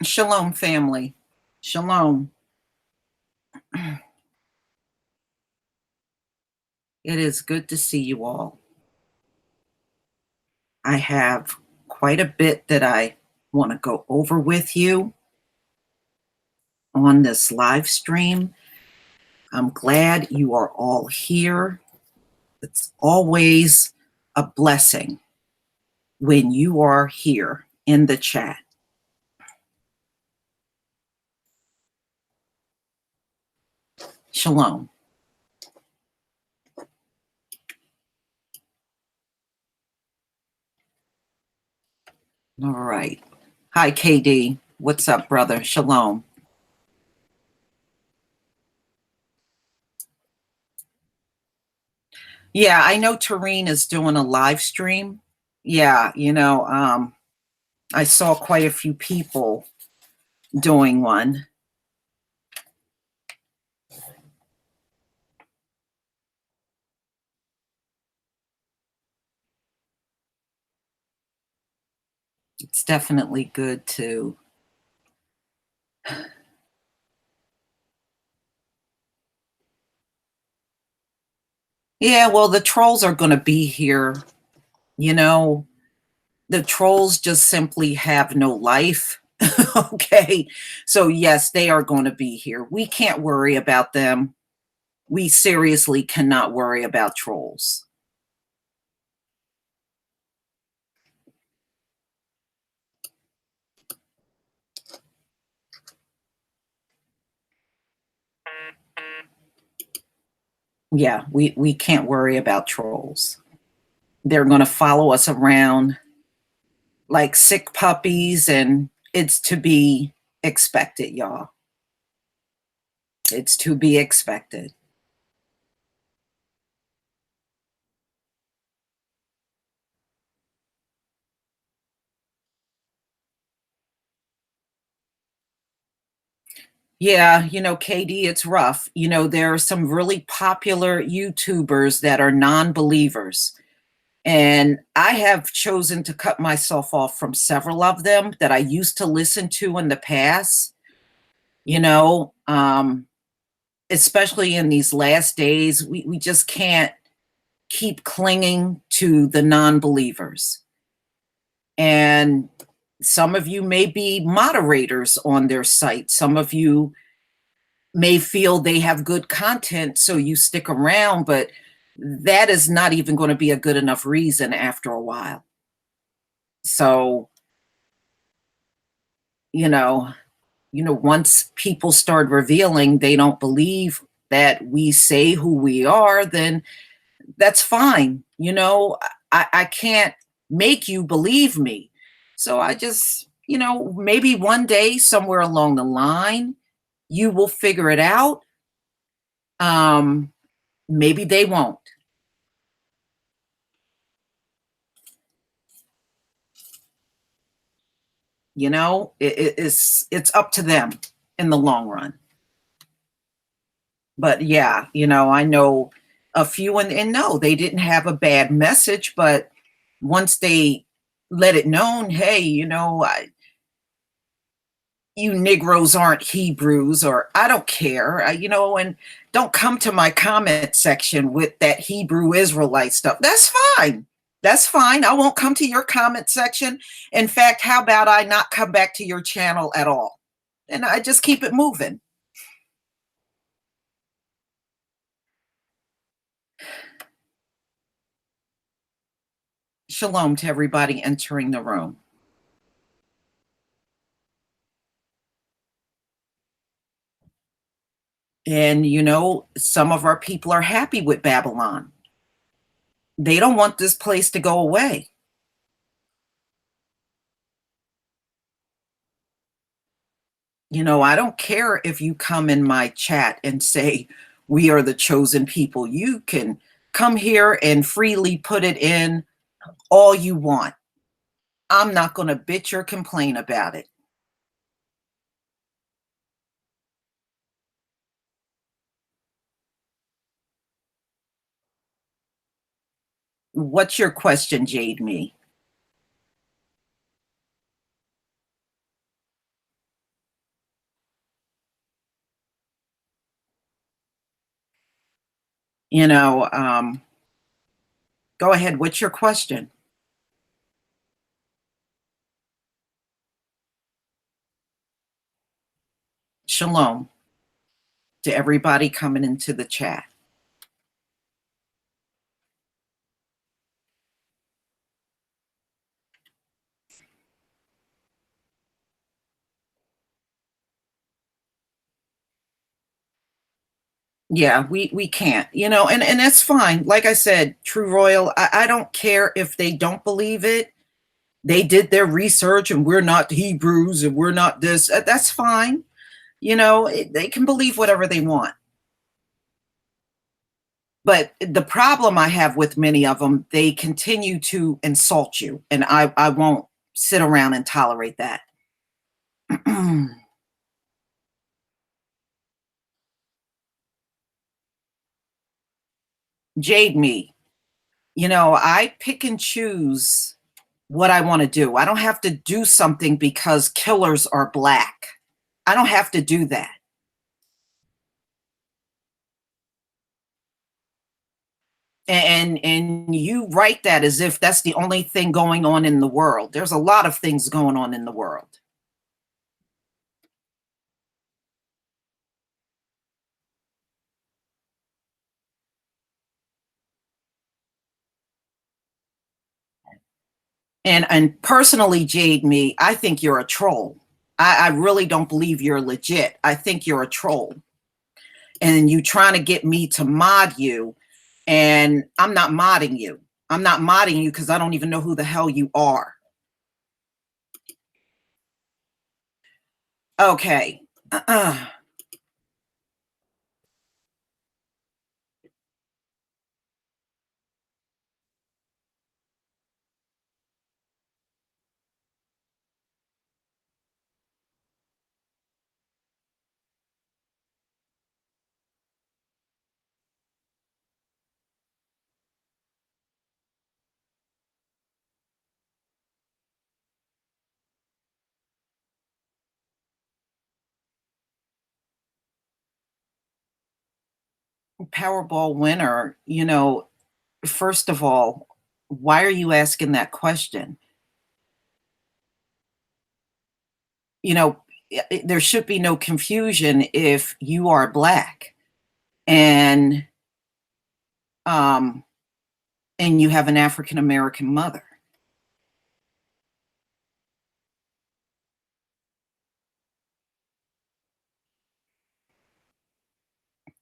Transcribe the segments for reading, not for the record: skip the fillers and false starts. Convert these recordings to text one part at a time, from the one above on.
Shalom, family. Shalom. It is good to see you all. I have quite a bit that I want to go over with you on this live stream. I'm glad you are all here. It's always a blessing when you are here in the chat. Shalom. All right. Hi, KD. What's up, brother? Shalom. Yeah, I know Tareen is doing a live stream. Yeah, I saw quite a few people doing one. It's definitely good to yeah, well, the trolls are going to be here. You know, the trolls just simply have no life. Okay. So, yes, they are going to be here. We can't worry about them. We seriously cannot worry about trolls. Yeah, we can't worry about trolls. They're going to follow us around like sick puppies, and it's to be expected, y'all. It's to be expected. Yeah, KD, it's rough. There are some really popular YouTubers that are non believers. And I have chosen to cut myself off from several of them that I used to listen to in the past, you know, um, especially in these last days. We just can't keep clinging to the non believers. And some of you may be moderators on their site, some of you may feel they have good content, so you stick around, but that is not even going to be a good enough reason after a while. So, you know, once people start revealing they don't believe that we say who we are, then that's fine. I can't make you believe me. So I just, maybe one day somewhere along the line, you will figure it out. Maybe they won't. It's up to them in the long run. But yeah, I know a few, and no, they didn't have a bad message, but once they let it known, hey, you Negroes aren't Hebrews, or I don't care, and don't come to my comment section with that Hebrew Israelite stuff. That's fine. That's fine. I won't come to your comment section. In fact, how about I not come back to your channel at all? And I just keep it moving. Shalom to everybody entering the room. And, some of our people are happy with Babylon. They don't want this place to go away. I don't care if you come in my chat and say, we are the chosen people. You can come here and freely put it in all you want. I'm not going to bitch or complain about it. What's your question, Jade Me? You know, go ahead. What's your question? Shalom to everybody coming into the chat. Yeah, we can't, and that's fine. Like I said, True Royal, I don't care if they don't believe it. They did their research and we're not Hebrews and we're not this. That's fine. They can believe whatever they want. But the problem I have with many of them, they continue to insult you, and I won't sit around and tolerate that. Jade me. I pick and choose what I want to do. I don't have to do something because killers are black. I don't have to do that. And you write that as if that's the only thing going on in the world. There's a lot of things going on in the world. And personally, Jade me, I think you're a troll. I really don't believe you're legit. I think you're a troll. And you trying to get me to mod you, and I'm not modding you. I'm not modding you because I don't even know who the hell you are. Okay. Powerball winner, first of all, why are you asking that question? You know, there should be no confusion if you are black and um and you have an African American mother.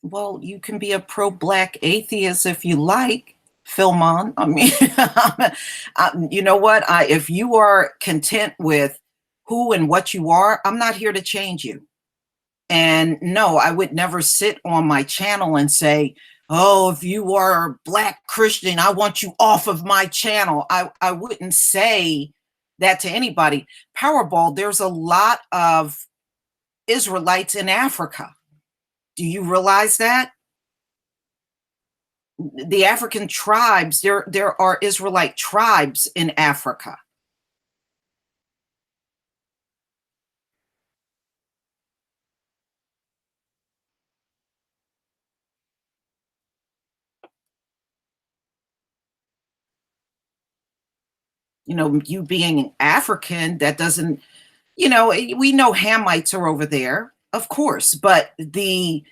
Well, you can be a pro-black atheist if you like, Philmon. I mean, you know what? If you are content with who and what you are, I'm not here to change you. And no, I would never sit on my channel and say, oh, if you are a black Christian, I want you off of my channel. I wouldn't say that to anybody. Powerball, there's a lot of Israelites in Africa. Do you realize that? The African tribes, there are Israelite tribes in Africa. You being African, that doesn't, we know Hamites are over there, of course, but the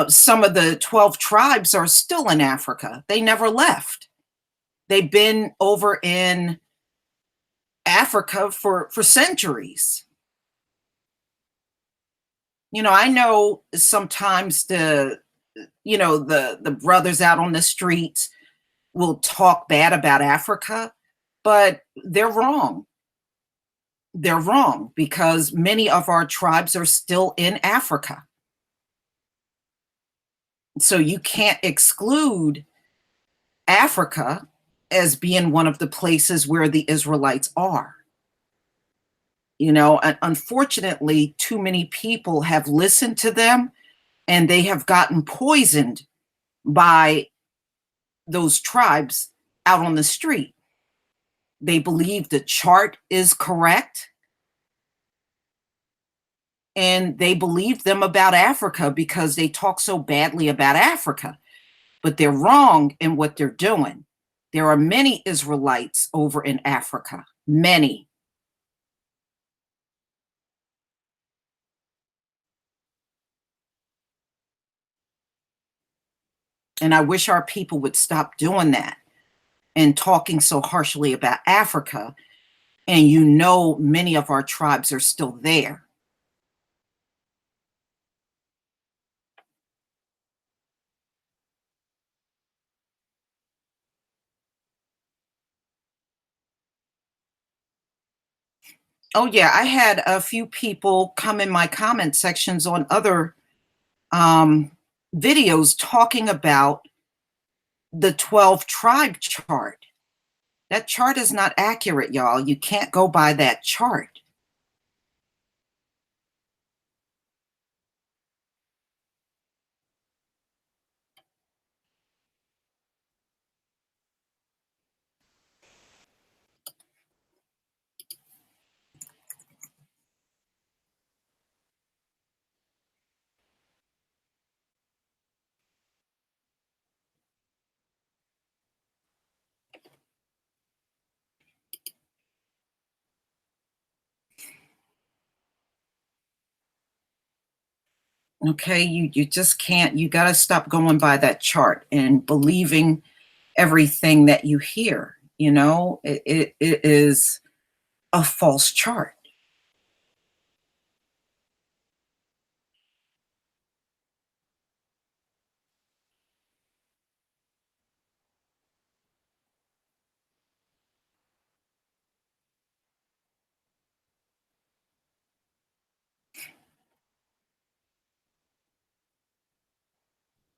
some of the 12 tribes are still in Africa. They never left. They've been over in Africa for centuries. I know sometimes the brothers out on the streets will talk bad about Africa, but they're wrong. They're wrong because many of our tribes are still in Africa. So you can't exclude Africa as being one of the places where the Israelites are. And unfortunately, too many people have listened to them and they have gotten poisoned by those tribes out on the street. They believe the chart is correct and they believe them about Africa because they talk so badly about Africa. but they're wrong in what they're doing. There are many Israelites over in Africa, many. And I wish our people would stop doing that and talking so harshly about Africa. And many of our tribes are still there. Oh, yeah, I had a few people come in my comment sections on other um, videos talking about the 12 tribe chart. That chart is not accurate, y'all. You can't go by that chart. Okay, you just can't. You got to stop going by that chart and believing everything that you hear. It is a false chart.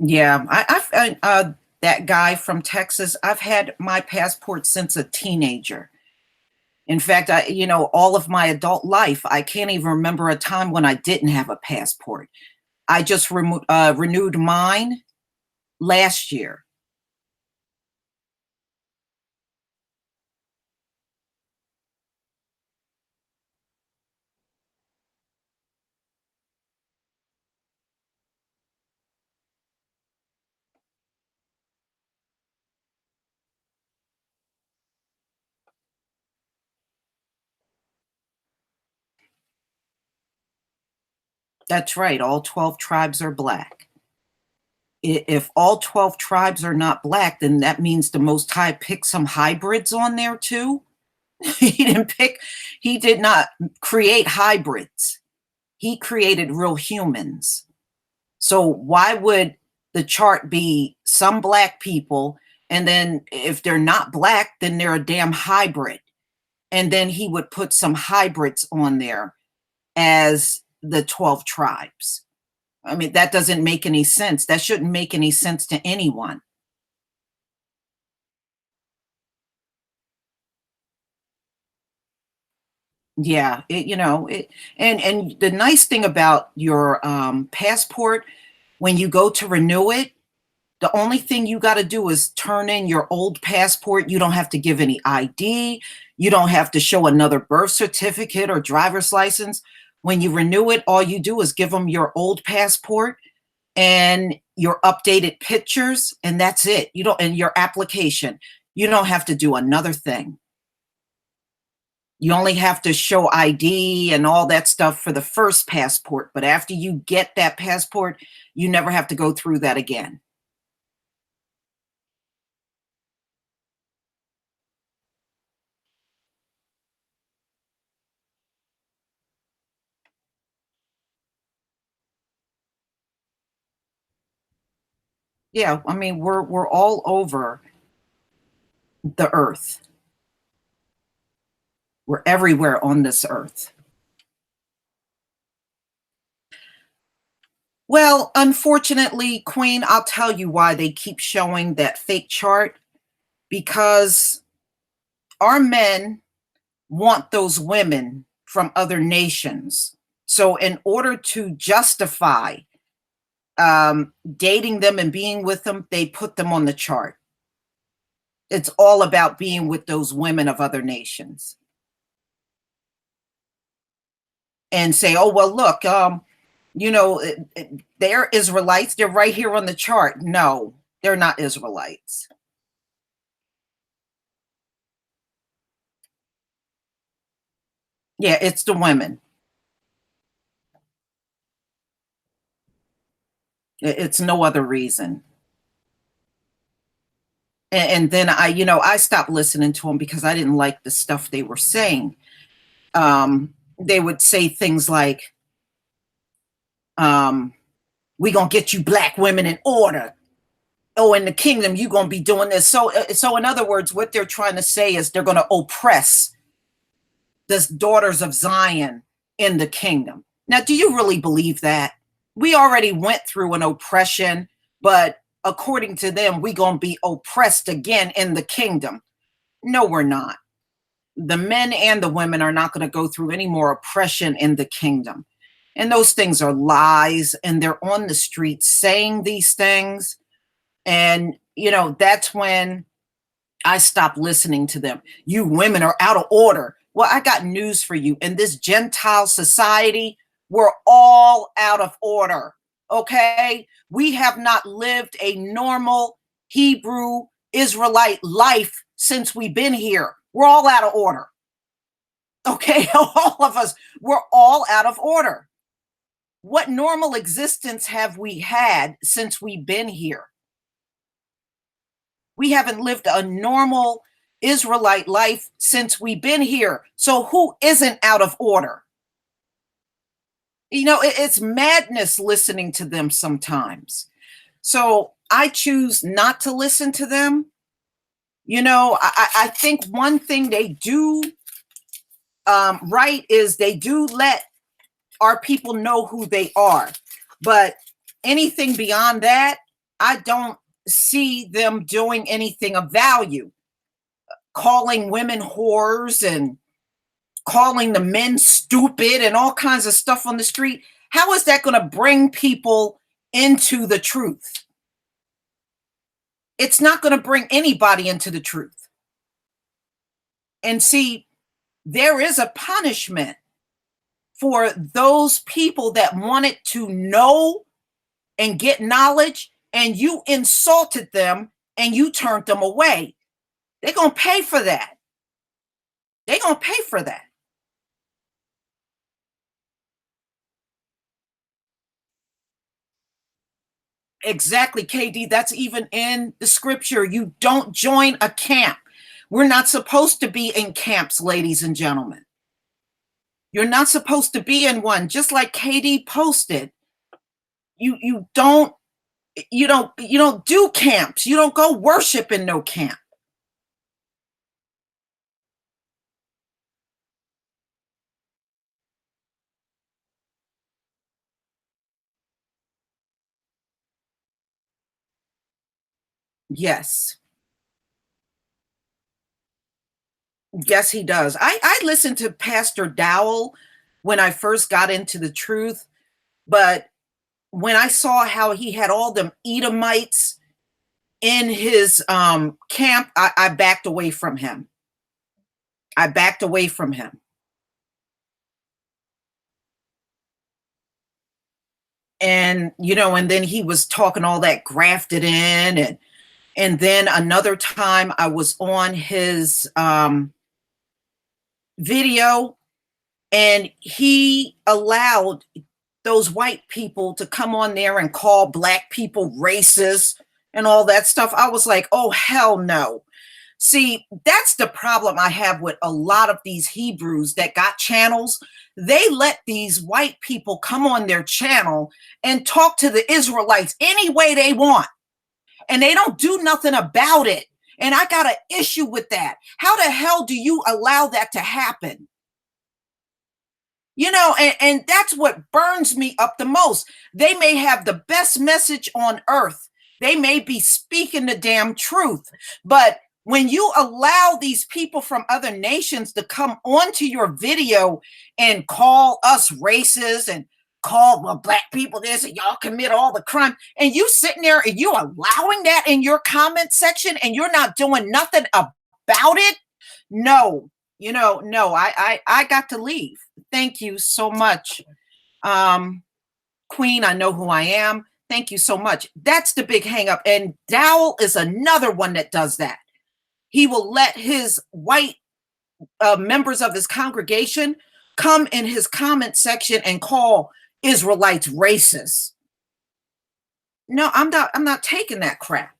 Yeah, that guy from Texas. I've had my passport since a teenager. In fact, all of my adult life, I can't even remember a time when I didn't have a passport. I just renewed mine last year. That's right. All 12 tribes are black. If all 12 tribes are not black, then that means the Most High picked some hybrids on there too. he didn't pick, he did not create hybrids. He created real humans. So why would the chart be some black people? And then if they're not black, then they're a damn hybrid. And then he would put some hybrids on there as the 12 tribes. I mean, that doesn't make any sense. That shouldn't make any sense to anyone. Yeah, and the nice thing about your passport, when you go to renew it, the only thing you got to do is turn in your old passport. You don't have to give any ID. You don't have to show another birth certificate or driver's license. When you renew it, all you do is give them your old passport and your updated pictures, and that's it. You don't, and your application. You don't have to do another thing. You only have to show ID and all that stuff for the first passport, but after you get that passport, you never have to go through that again. Yeah, I mean, we're all over the earth. We're everywhere on this earth. Well, unfortunately, Queen, I'll tell you why they keep showing that fake chart, because our men want those women from other nations. So, in order to justify dating them and being with them, they put them on the chart. It's all about being with those women of other nations and say, oh, well, look, they're Israelites. They're right here on the chart. No, They're not Israelites. Yeah, it's the women. It's no other reason. And then I stopped listening to them because I didn't like the stuff they were saying. They would say things like, um, "We gonna get you black women in order. Oh, in the kingdom, you gonna be doing this." So in other words, what they're trying to say is they're gonna oppress the daughters of Zion in the kingdom. Now, do you really believe that? We already went through an oppression, but according to them, we gonna be oppressed again in the kingdom. No, we're not. The men and the women are not going to go through any more oppression in the kingdom. And those things are lies, and they're on the streets saying these things. And, that's when I stopped listening to them. You women are out of order. Well, I got news for you. In this Gentile society, we're all out of order. Okay? We have not lived a normal Hebrew Israelite life since we've been here. We're all out of order. Okay, all of us, we're all out of order. What normal existence have we had since we've been here? We haven't lived a normal Israelite life since we've been here. So who isn't out of order? It's madness listening to them sometimes. So I choose not to listen to them. I think one thing they do right is they do let our people know who they are. But anything beyond that, I don't see them doing anything of value. Calling women whores and calling the men stupid and all kinds of stuff on the street. How is that going to bring people into the truth? It's not going to bring anybody into the truth. And see, there is a punishment for those people that wanted to know and get knowledge, and you insulted them and you turned them away. They're going to pay for that. They're going to pay for that. Exactly, KD. That's even in the scripture. You don't join a camp. We're not supposed to be in camps, ladies and gentlemen. You're not supposed to be in one, just like KD posted. You don't do camps. You don't go worship in no camp. Yes. Yes, he does. I listened to Pastor Dowell when I first got into the truth, but when I saw how he had all them Edomites in his camp, I backed away from him. I backed away from him. And then he was talking all that grafted in, and then another time I was on his video, and he allowed those white people to come on there and call black people racist and all that stuff. I was like, oh, hell no. See, that's the problem I have with a lot of these Hebrews that got channels. They let these white people come on their channel and talk to the Israelites any way they want, and they don't do nothing about it. And I got an issue with that. How the hell do you allow that to happen? And that's what burns me up the most. They may have the best message on earth. They may be speaking the damn truth. But when you allow these people from other nations to come onto your video and call us racist and call black people this and y'all commit all the crime, and you sitting there and you allowing that in your comment section and you're not doing nothing about it, no, no, I got to leave. Thank you so much. Queen, I know who I am. Thank you so much. That's the big hang up. And Dowell is another one that does that. He will let his white members of his congregation come in his comment section and call Israelites racist. No, I'm not taking that crap.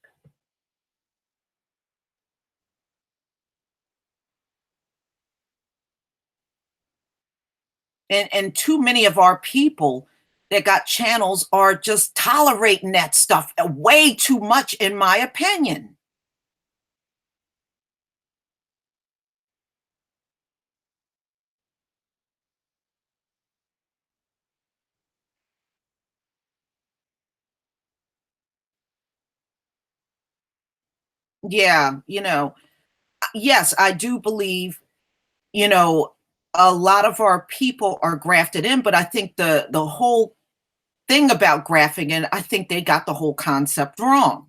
And too many of our people that got channels are just tolerating that stuff way too much, in my opinion. Yeah, yes, I do believe, you know, a lot of our people are grafted in, but I think the whole thing about grafting in, I think they got the whole concept wrong.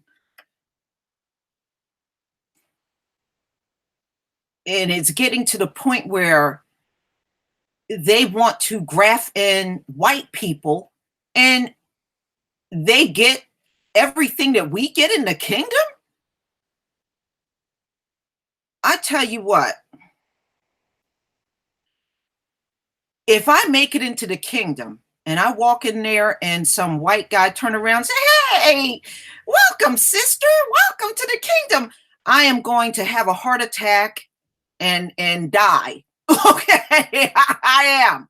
And it's getting to the point where they want to graft in white people and they get everything that we get in the kingdom. I tell you what, if I make it into the kingdom and I walk in there and some white guy turn around and say, "Hey, welcome, sister, welcome to the kingdom," I am going to have a heart attack and die. Okay, I am.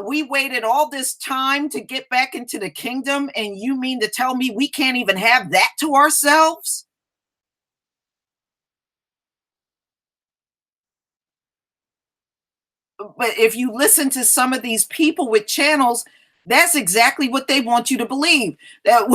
We waited all this time to get back into the kingdom, and you mean to tell me we can't even have that to ourselves? But if you listen to some of these people with channels, that's exactly what they want you to believe, that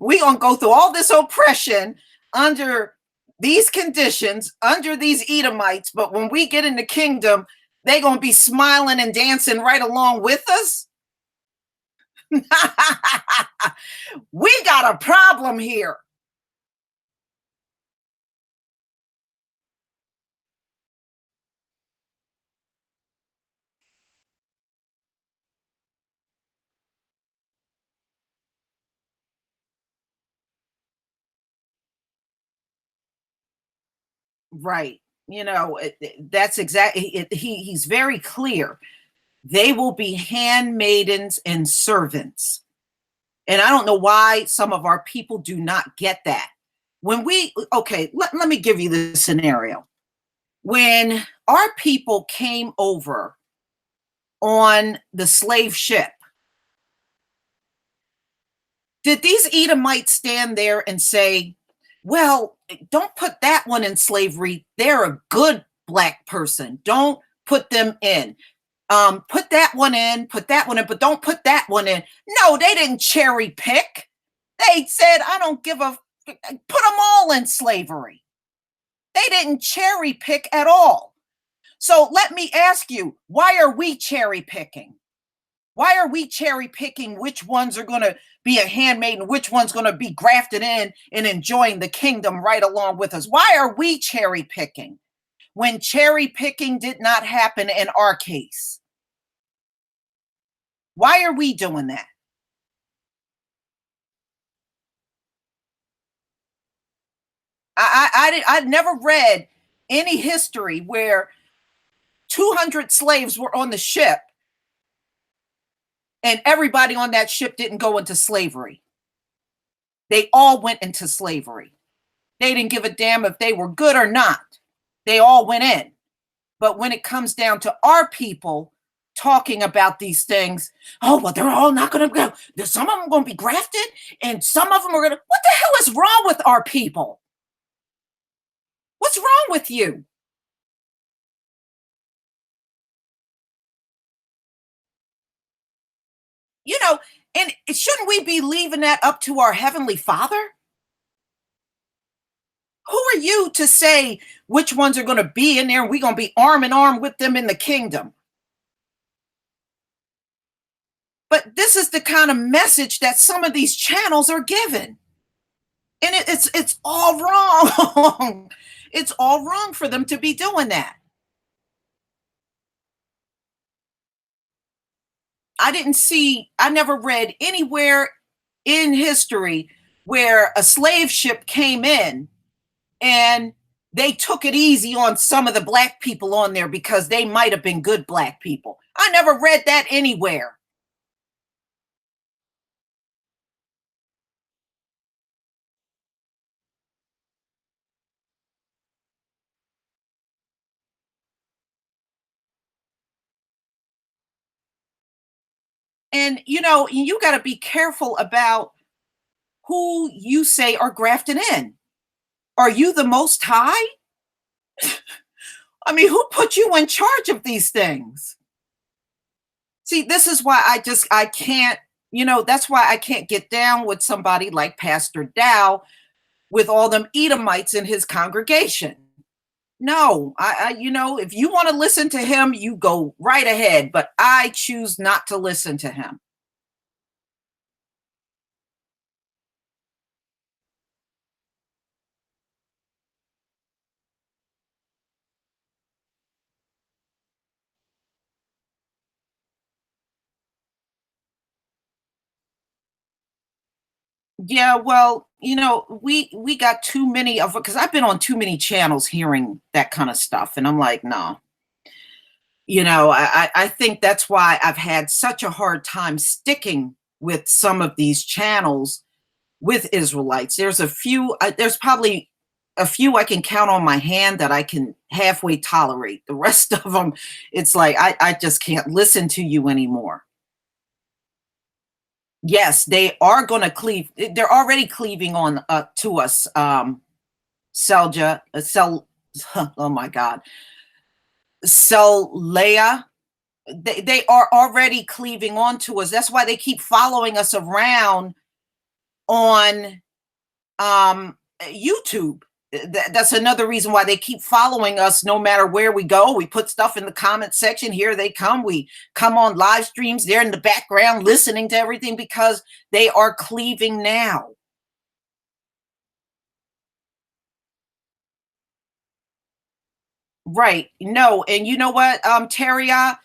we gonna go through all this oppression under these conditions, under these Edomites, but when we get in the kingdom, they gonna be smiling and dancing right along with us. We got a problem here. Right. That's exactly it. He's very clear. They will be handmaidens and servants. And I don't know why some of our people do not get that. Okay, let me give you this scenario. When our people came over on the slave ship, did these Edomites stand there and say, well, don't put that one in slavery? They're a good black person. Don't put them in. Put that one in, put that one in, but don't put that one in. No, they didn't cherry pick. They said, I don't give a, put them all in slavery. They didn't cherry pick at all. So let me ask you, why are we cherry picking? Why are we cherry picking which ones are going to be a handmaid and which one's going to be grafted in and enjoying the kingdom right along with us? Why are we cherry picking when cherry picking did not happen in our case? Why are we doing that? I'd never read any history where 200 slaves were on the ship and everybody on that ship didn't go into slavery. They all went into slavery. They didn't give a damn if they were good or not. They all went in. But when it comes down to our people talking about these things, oh, well, they're all not going to go. Some of them going to be grafted and some of them are going to. What the hell is wrong with our people? What's wrong with you? You know, and shouldn't we be leaving that up to our Heavenly Father? Who are you to say which ones are going to be in there and we're going to be arm in arm with them in the kingdom? But this is the kind of message that some of these channels are given. And it's all wrong. It's all wrong for them to be doing that. I never read anywhere in history where a slave ship came in and they took it easy on some of the black people on there because they might have been good black people. I never read that anywhere. And you got to be careful about who you say are grafted in. Are you the most high? I mean, who put you in charge of these things? See, this is why I can't, that's why I can't get down with somebody like Pastor Dow with all them Edomites in his congregation. No, if you want to listen to him, you go right ahead, but I choose not to listen to him. Yeah, well, we got too many of it because I've been on too many channels hearing that kind of stuff, and I'm like, no. I think that's why I've had such a hard time sticking with some of these channels with Israelites. There's probably a few I can count on my hand that I can halfway tolerate. The rest of them, it's like I just can't listen to you anymore. Yes, they are going to cleave. They're already cleaving on to us. Selja, Sel. Oh my God, Leia. They are already cleaving on to us. That's why they keep following us around on YouTube. That's another reason why they keep following us no matter where we go. We put stuff in the comment section. Here they come. We come on live streams. They're in the background listening to everything because they are cleaving now. Right. No. And you know what, Teria?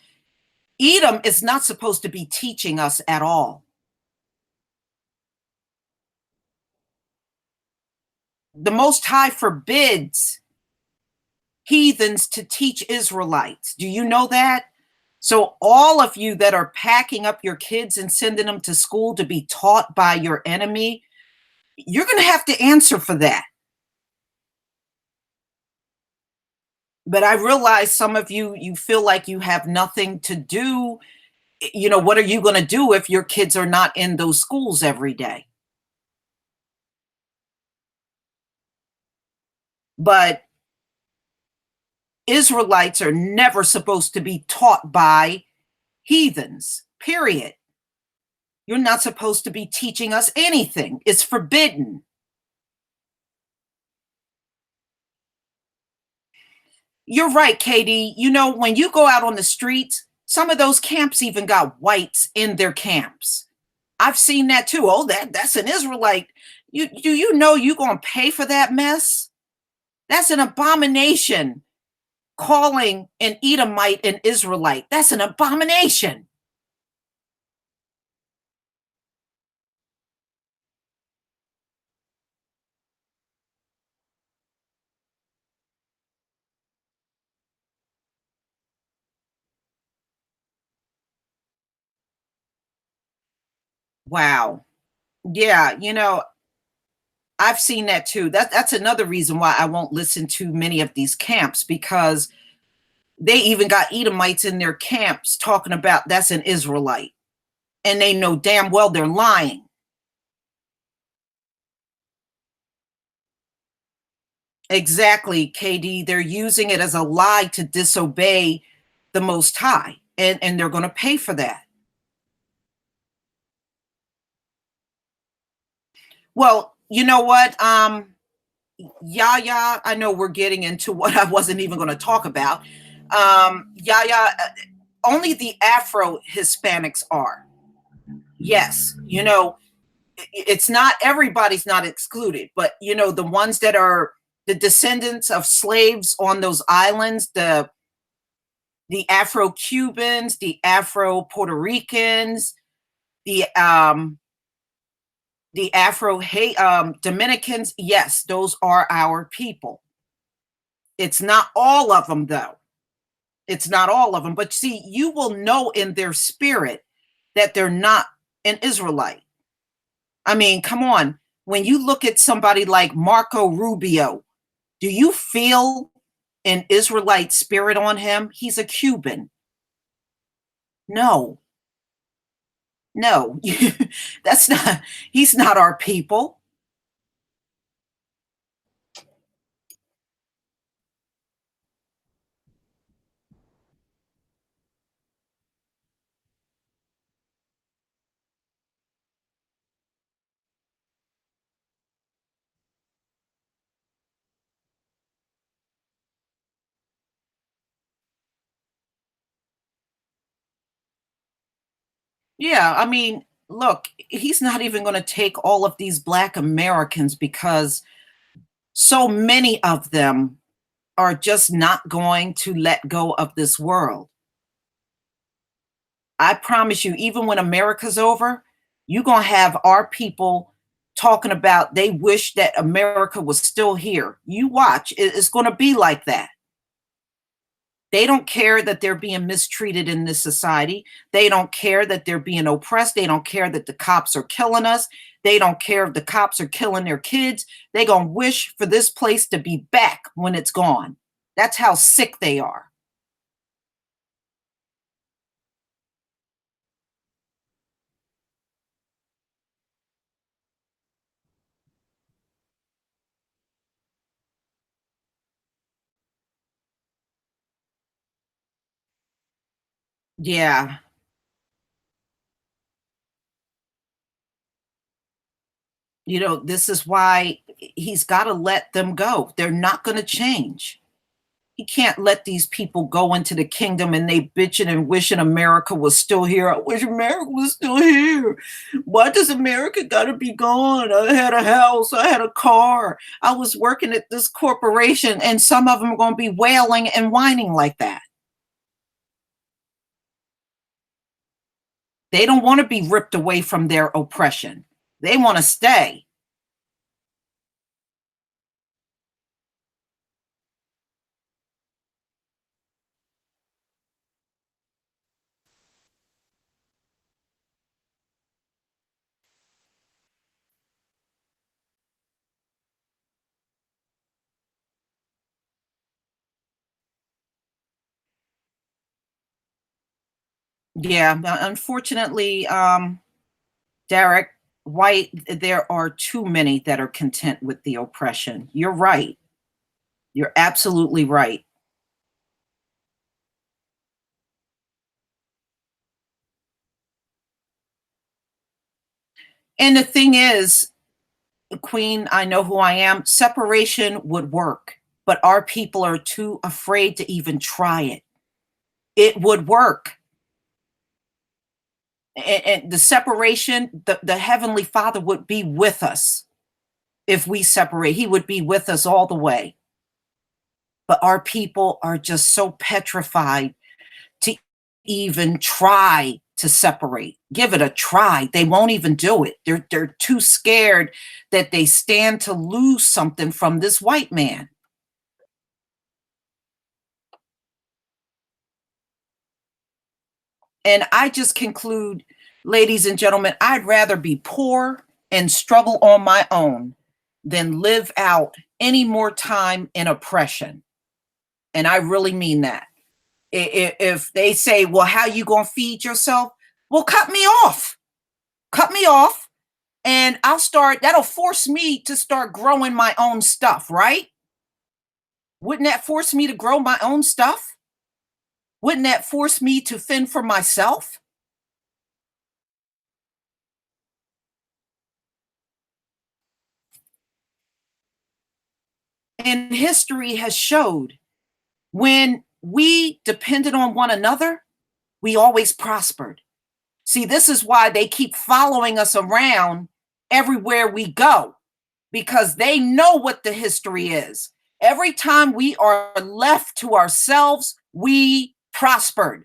Edom is not supposed to be teaching us at all. The Most High forbids heathens to teach Israelites. Do you know that? So, all of you that are packing up your kids and sending them to school to be taught by your enemy, you're going to have to answer for that. But I realize some of you feel like you have nothing to do. What are you going to do if your kids are not in those schools every day? But Israelites are never supposed to be taught by heathens, period. You're not supposed to be teaching us anything. It's forbidden. You're right, Katie. When you go out on the streets, some of those camps even got whites in their camps. I've seen that too. Oh, that's an Israelite. Do you know you're gonna pay for that mess? That's an abomination. Calling an Edomite an Israelite. That's an abomination. Wow. Yeah, I've seen that too. That's another reason why I won't listen to many of these camps because they even got Edomites in their camps talking about that's an Israelite. And they know damn well they're lying. Exactly, KD. They're using it as a lie to disobey the Most High, and they're going to pay for that. Well, you know what? Yaya, I know we're getting into what I wasn't even going to talk about. Yaya, only the Afro Hispanics are. Yes, it's not everybody's not excluded, but the ones that are the descendants of slaves on those islands, the Afro Cubans, the Afro Puerto Ricans, the The Afro hey Dominicans, yes, those are our people. It's not all of them though. It's not all of them, but see, you will know in their spirit that they're not an Israelite. I mean, come on. When you look at somebody like Marco Rubio, do you feel an Israelite spirit on him? He's a Cuban. No, no, that's not, he's not our people. Yeah, I mean, look, he's not even going to take all of these Black Americans because so many of them are just not going to let go of this world. I promise you, even when America's over, you're going to have our people talking about they wish that America was still here. You watch, it's going to be like that. They don't care that they're being mistreated in this society. They don't care that they're being oppressed. They don't care that the cops are killing us. They don't care if the cops are killing their kids. They're going to wish for this place to be back when it's gone. That's how sick they are. Yeah. You know, this is why he's got to let them go. They're not going to change. He can't let these people go into the kingdom and they bitching and wishing America was still here. I wish America was still here. Why does America gotta be gone? I had a house, I had a car, I was working at this corporation, and some of them are gonna be wailing and whining like that. They don't want to be ripped away from their oppression. They want to stay. Yeah, unfortunately, Derek White, there are too many that are content with the oppression. You're right. You're absolutely right. And the thing is, Queen, I know who I am. Separation would work, but our people are too afraid to even try it. It would work. And the separation, the Heavenly Father would be with us if we separate. He would be with us all the way. But our people are just so petrified to even try to separate. Give it a try. They won't even do it. They're too scared that they stand to lose something from this white man. And I just conclude, ladies and gentlemen, I'd rather be poor and struggle on my own than live out any more time in oppression. And I really mean that. If they say, well, how you going to feed yourself? Well, cut me off. Cut me off. And I'll start, that'll force me to start growing my own stuff, right? Wouldn't that force me to grow my own stuff? Wouldn't that force me to fend for myself? And history has showed when we depended on one another, we always prospered. See, this is why they keep following us around everywhere we go, because they know what the history is. Every time we are left to ourselves, we prospered.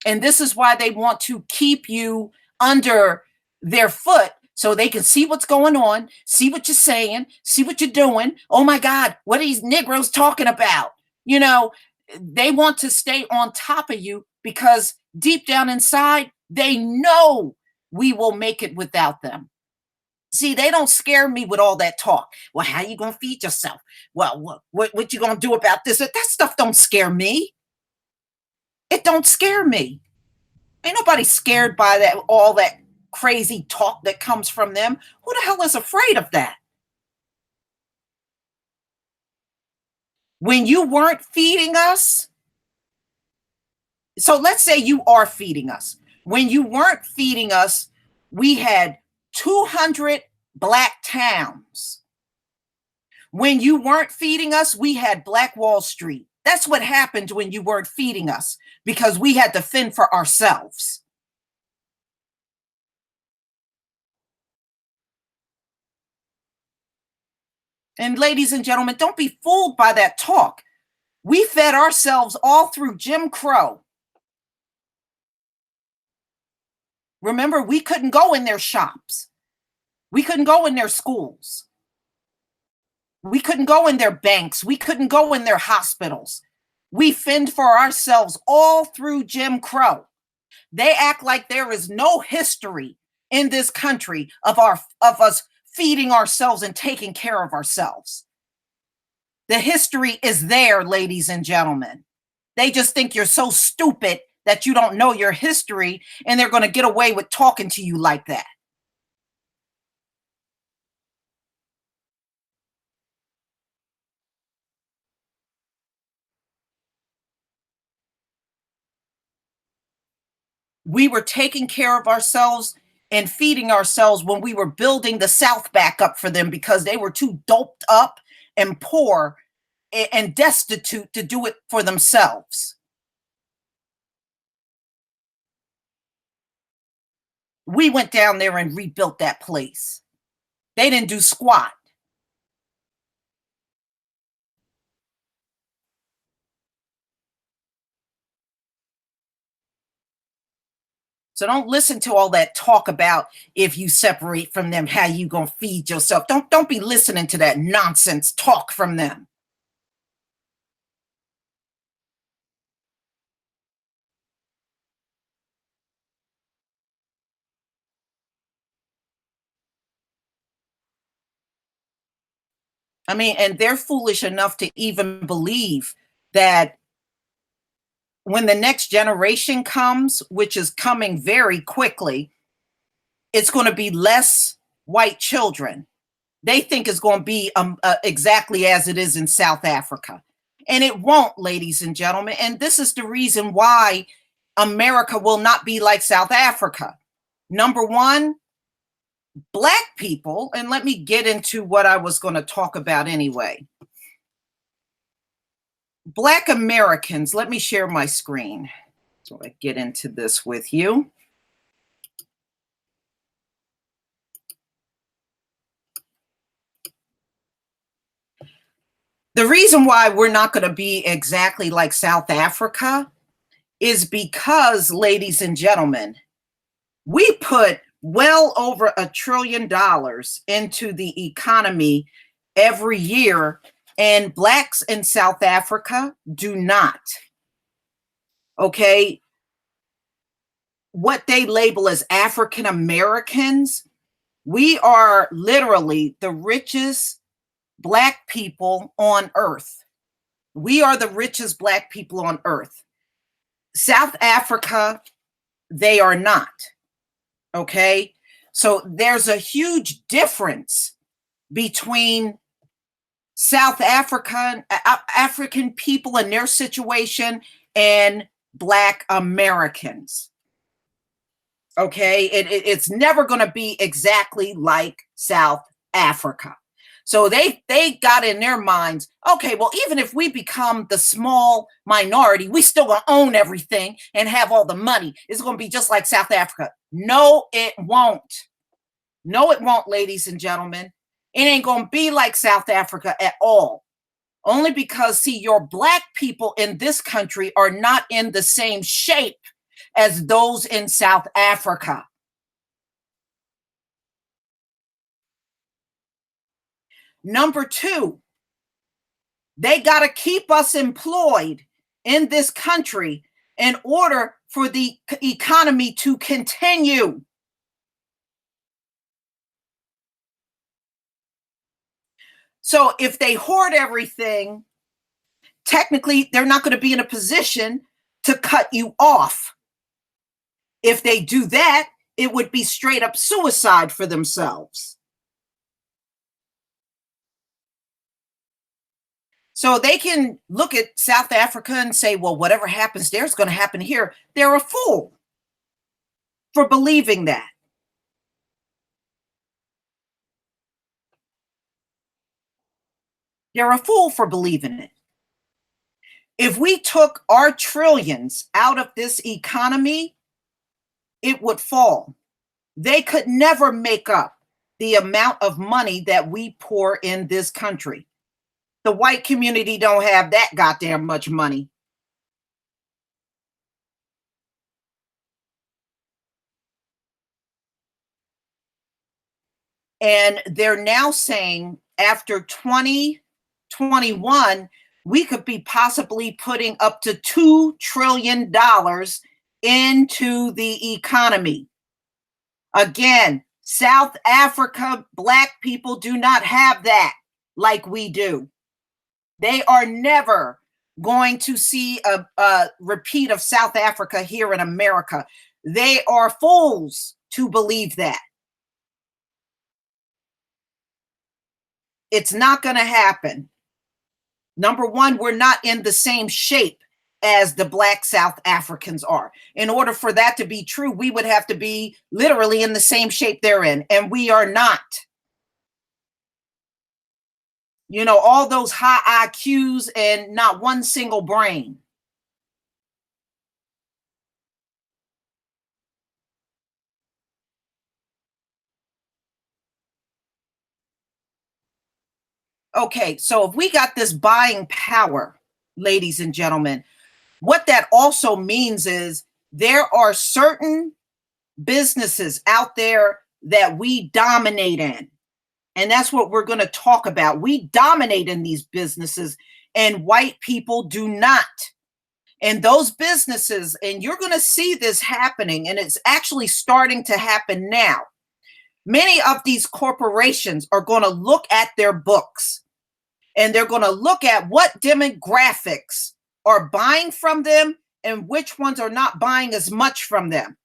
And this is why they want to keep you under their foot so they can see what's going on, see what you're saying, see what you're doing. Oh my God, what are these Negroes talking about? You know, they want to stay on top of you because deep down inside, they know we will make it without them. See, they don't scare me with all that talk. Well, how you gonna feed yourself? Well, what you gonna do about this? That stuff don't scare me. It don't scare me. Ain't nobody scared by that all that crazy talk that comes from them. Who the hell is afraid of that? When you weren't feeding us, so let's say you are feeding us. When you weren't feeding us, we had 200 black towns. When you weren't feeding us, we had Black Wall Street. That's what happened when you weren't feeding us because we had to fend for ourselves. And ladies and gentlemen, don't be fooled by that talk. We fed ourselves all through Jim Crow. Remember, we couldn't go in their shops. We couldn't go in their schools. We couldn't go in their banks. We couldn't go in their hospitals. We fend for ourselves all through Jim Crow. They act like there is no history in this country of us feeding ourselves and taking care of ourselves. The history is there, ladies and gentlemen. They just think you're so stupid that you don't know your history and they're going to get away with talking to you like that. We were taking care of ourselves and feeding ourselves when we were building the South back up for them because they were too doped up and poor and destitute to do it for themselves. We went down there and rebuilt that place. They didn't do squat. So don't listen to all that talk about if you separate from them, how you gonna feed yourself. Don't be listening to that nonsense talk from them. I mean, and they're foolish enough to even believe that when the next generation comes, which is coming very quickly, it's going to be less white children. They think it's going to be exactly as it is in South Africa. And it won't, ladies and gentlemen. And this is the reason why America will not be like South Africa. Number one, black people, and let me get into what I was going to talk about anyway. Black Americans, let me share my screen so I get into this with you. The reason why we're not going to be exactly like South Africa is because, ladies and gentlemen, we put well over $1 trillion into the economy every year, and blacks in South Africa do not. Okay. What they label as African Americans, we are literally the richest black people on earth. We are the richest black people on earth. South Africa, they are not. Okay. So there's a huge difference between South African African people and their situation and black Americans. Okay, it's never going to be exactly like South Africa. So they got in their minds, okay, well, even if we become the small minority, we still gonna own everything and have all the money. It's gonna be just like South Africa. No, it won't. No, it won't, ladies and gentlemen. It ain't gonna be like South Africa at all. Only because, see, your black people in this country are not in the same shape as those in South Africa. Number two, they got to keep us employed in this country in order for the economy to continue. So if they hoard everything, technically they're not going to be in a position to cut you off. If they do that, it would be straight up suicide for themselves. So they can look at South Africa and say, well, whatever happens there is going to happen here. They're a fool for believing that. They're a fool for believing it. If we took our trillions out of this economy, it would fall. They could never make up the amount of money that we pour in this country. The white community don't have that goddamn much money. And they're now saying after 2021, we could be possibly putting up to $2 trillion into the economy. Again, South Africa, Black people do not have that like we do. They are never going to see a repeat of South Africa here in America. They are fools to believe that. It's not going to happen. Number one, we're not in the same shape as the Black South Africans are. In order for that to be true, we would have to be literally in the same shape they're in, and we are not. You know, all those high IQs and not one single brain. Okay, so if we got this buying power, ladies and gentlemen, what that also means is there are certain businesses out there that we dominate in. And that's what we're going to talk about. We dominate in these businesses, and white people do not. And those businesses, and you're going to see this happening, and it's actually starting to happen now. Many of these corporations are going to look at their books, and they're going to look at what demographics are buying from them and which ones are not buying as much from them.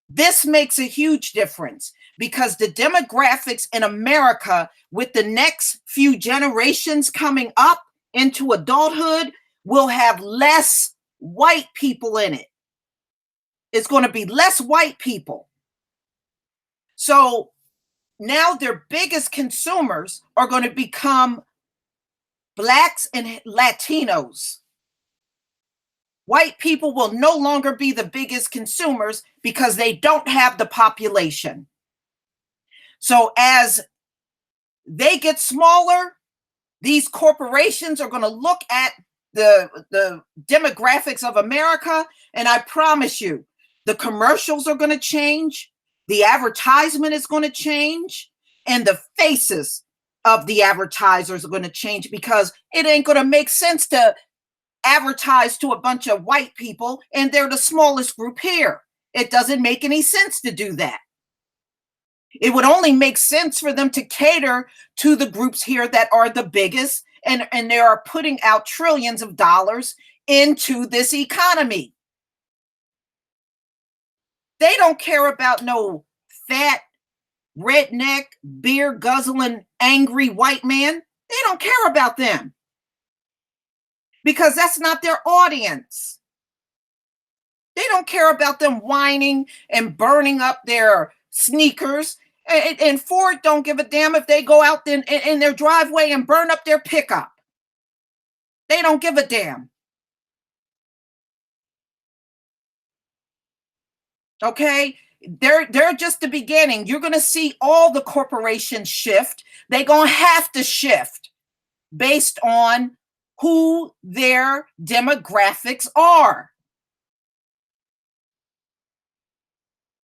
This makes a huge difference because the demographics in America with the next few generations coming up into adulthood will have less white people in it. It's going to be less white people. So now their biggest consumers are going to become Blacks and Latinos. White people will no longer be the biggest consumers because they don't have the population. So as they get smaller, these corporations are going to look at the demographics of America, and I promise you, the commercials are going to change, the advertisement is going to change, and the faces of the advertisers are going to change because it ain't going to make sense to advertise to a bunch of white people and they're the smallest group here. It doesn't make any sense to do that. It would only make sense for them to cater to the groups here that are the biggest and they are putting out trillions of dollars into this economy. They don't care about no fat, redneck, beer guzzling, angry white man. They don't care about them because that's not their audience. They don't care about them whining and burning up their sneakers. And Ford don't give a damn if they go out in their driveway and burn up their pickup. They don't give a damn. Okay? They're just the beginning. You're going to see all the corporations shift. They're going to have to shift based on who their demographics are.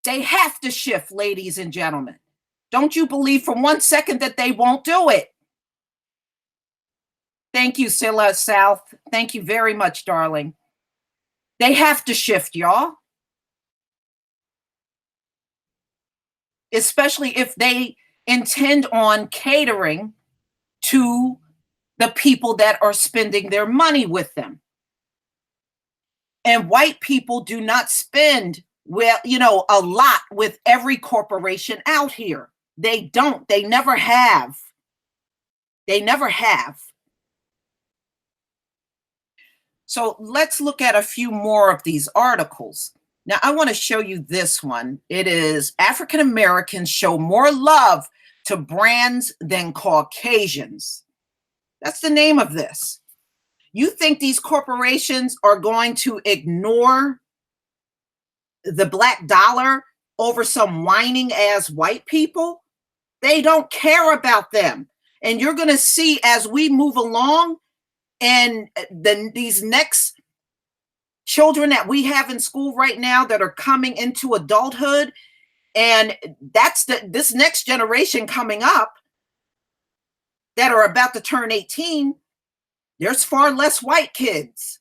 They have to shift, ladies and gentlemen. Don't you believe for 1 second that they won't do it. Thank you, Silla South. Thank you very much, darling. They have to shift, y'all, especially if they intend on catering to the people that are spending their money with them. And white people do not spend, well, a lot with every corporation out here. They don't. They never have. They never have. So let's look at a few more of these articles. Now, I want to show you this one. It is African Americans show more love to brands than Caucasians. That's the name of this. You think these corporations are going to ignore the black dollar over some whining ass white people? They don't care about them. And you're going to see as we move along, and then these next children that we have in school right now that are coming into adulthood, and that's this next generation coming up that are about to turn 18, there's far less white kids.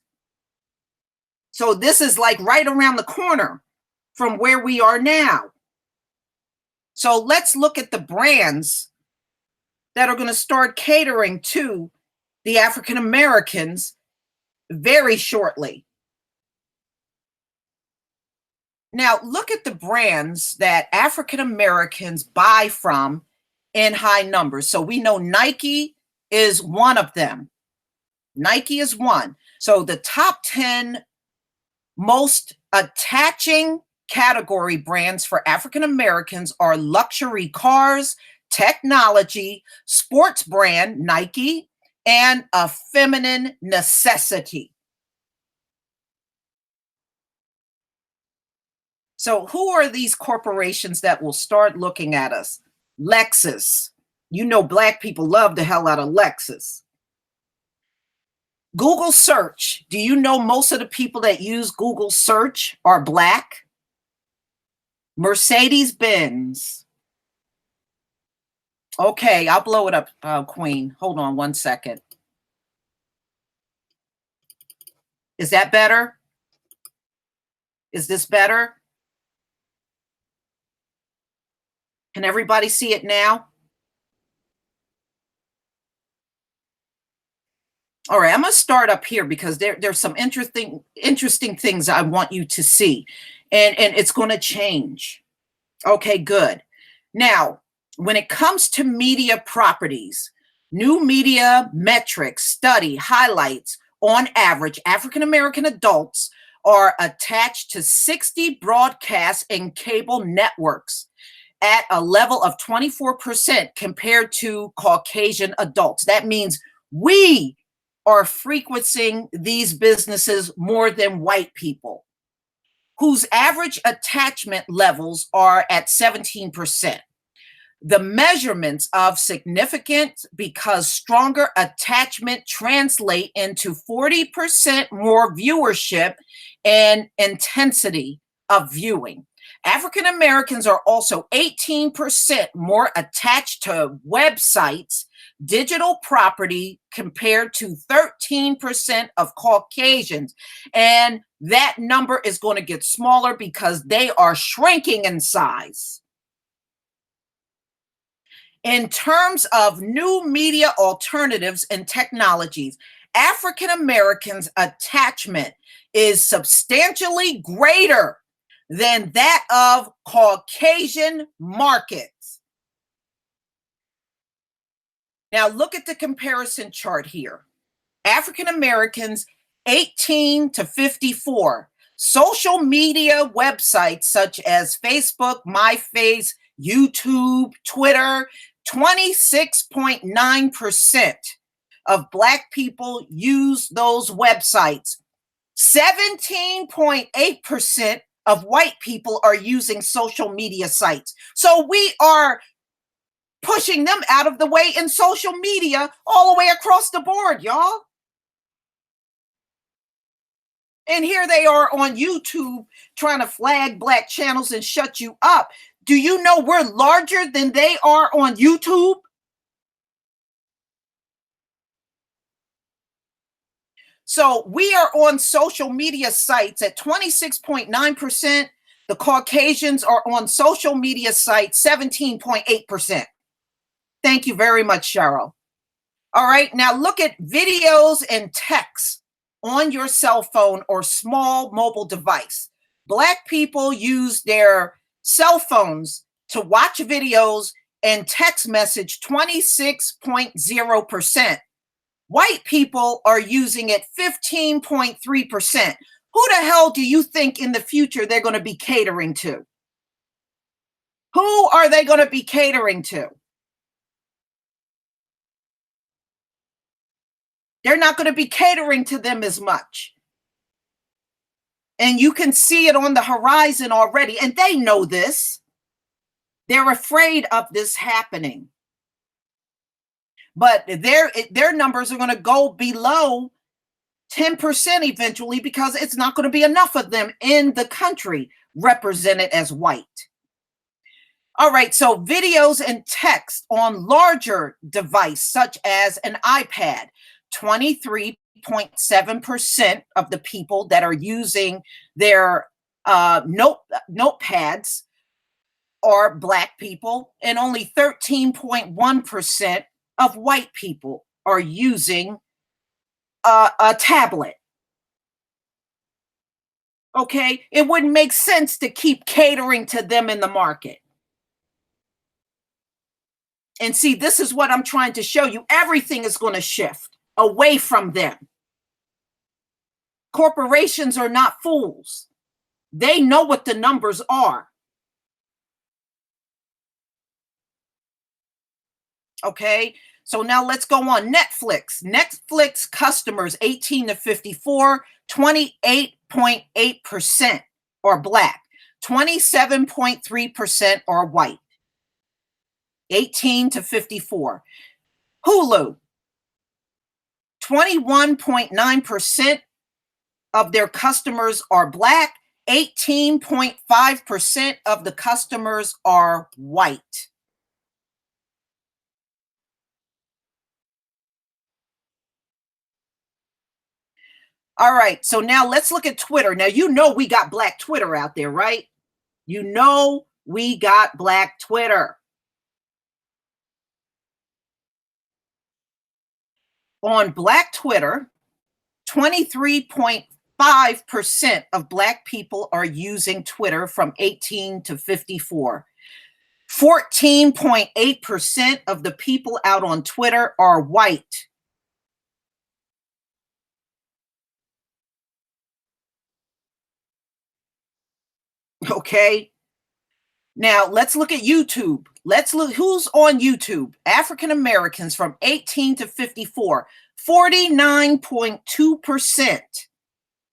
So this is like right around the corner from where we are now. So let's look at the brands that are going to start catering to the African Americans very shortly. Now, look at the brands that African Americans buy from in high numbers. So we know Nike is one of them. Nike is one. So the top 10 most attaching category brands for African Americans are luxury cars, technology, sports brand, Nike, and a feminine necessity. So who are these corporations that will start looking at us? Lexus. You know, black people love the hell out of Lexus. Google search. Do you know most of the people that use Google search are black? Mercedes-Benz. Okay, I'll blow it up, Queen. Hold on one second. Is that better? Is this better? Can everybody see it now? All right, I'm going to start up here because there's some interesting things I want you to see, and it's going to change. Okay, good. Now, when it comes to media properties, new media metrics study highlights on average African American adults are attached to 60 broadcast and cable networks at a level of 24% compared to Caucasian adults. That means we are frequenting these businesses more than white people, whose average attachment levels are at 17%. The measurements of significance because stronger attachment translate into 40% more viewership and intensity of viewing. African Americans are also 18% more attached to websites, digital property, compared to 13% of Caucasians. And that number is going to get smaller because they are shrinking in size. In terms of new media alternatives and technologies, African Americans' attachment is substantially greater than that of Caucasian markets. Now, look at the comparison chart here. African Americans 18 to 54, social media websites such as Facebook, MySpace, YouTube, Twitter, 26.9% of Black people use those websites. 17.8% of white people are using social media sites. So we are pushing them out of the way in social media all the way across the board, y'all. And here they are on YouTube trying to flag Black channels and shut you up. Do you know we're larger than they are on YouTube? So we are on social media sites at 26.9%. The Caucasians are on social media sites 17.8%. Thank you very much, Cheryl. All right, now look at videos and texts on your cell phone or small mobile device. Black people use their cell phones to watch videos and text message 26.0%. White people are using it 15.3%. Who the hell do you think in the future they're going to be catering to? Who are they going to be catering to? They're not going to be catering to them as much. And you can see it on the horizon already. And they know this. They're afraid of this happening. But their numbers are going to go below 10% eventually because it's not going to be enough of them in the country represented as white. All right, so videos and text on larger device such as an iPad, 23.7% of the people that are using their notepads are Black people, and only 13.1% of white people are using a tablet. Okay, it wouldn't make sense to keep catering to them in the market. And see, this is what I'm trying to show you. Everything is going to shift away from them. Corporations are not fools. They know what the numbers are. Okay, so now let's go on Netflix. Netflix customers 18 to 54, 28.8% are Black, 27.3% are white. 18 to 54. Hulu, 21.9% of their customers are Black, 18.5% of the customers are white. All right, so now let's look at Twitter. Now, you know we got Black Twitter out there, right? You know we got Black Twitter. On Black Twitter, 23.5% of Black people are using Twitter from 18 to 54. 14.8% of the people out on Twitter are white. Okay. Now let's look at YouTube. Let's look who's on YouTube. African Americans from 18 to 54. 49.2%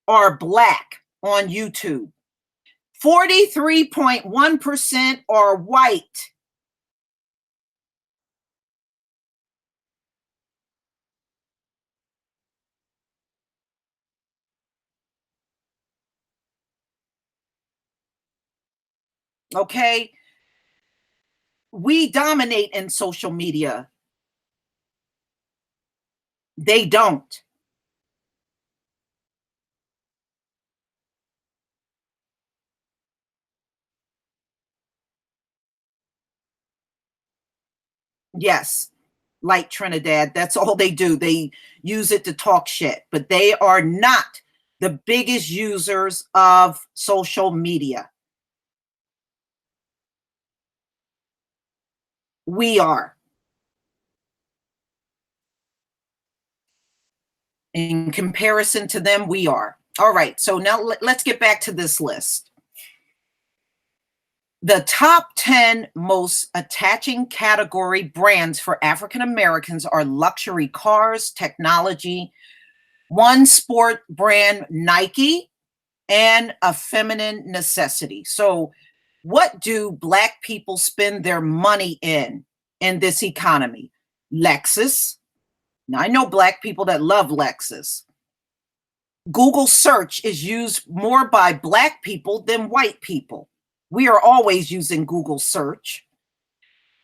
are Black on YouTube. 43.1% are white. Okay. We dominate in social media. They don't. Yes, like Trinidad, that's all they do. They use it to talk shit, but they are not the biggest users of social media. We are. In comparison to them, we are. All right, so now let's get back to this list. The top 10 most attaching category brands for African Americans are luxury cars, technology, one sport brand, Nike, and a feminine necessity. So, what do Black people spend their money in this economy? Lexus. Now, I know Black people that love Lexus. Google search is used more by Black people than white people. We are always using Google search.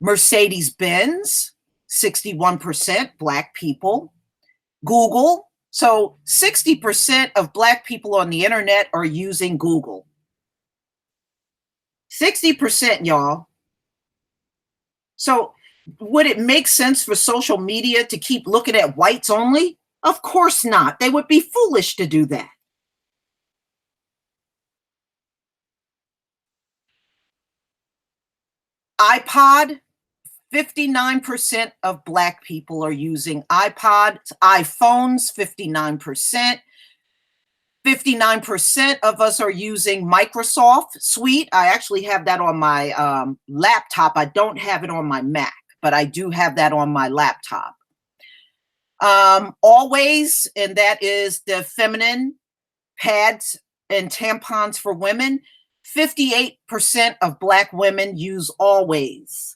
Mercedes Benz, 61% Black people. Google, So 60% of Black people on the internet are using Google. 60%, y'all. So would it make sense for social media to keep looking at whites only? Of course not. They would be foolish to do that. iPod, 59% of Black people are using iPods, iPhones, 59%. 59% of us are using Microsoft Suite. I actually have that on my laptop. I don't have it on my Mac, but I do have that on my laptop. Always, and that is the feminine pads and tampons for women. 58% of Black women use Always.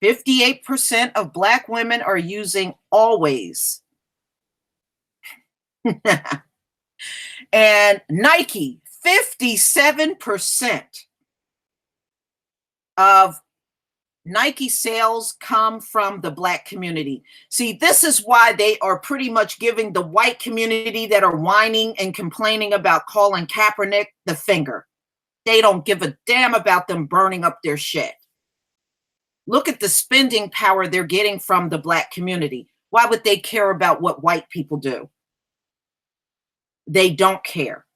58% of Black women are using Always. And Nike, 57% of Nike sales come from the Black community. See, this is why they are pretty much giving the white community that are whining and complaining about Colin Kaepernick the finger. They don't give a damn about them burning up their shit. Look at the spending power they're getting from the Black community. Why would they care about what white people do? They don't care.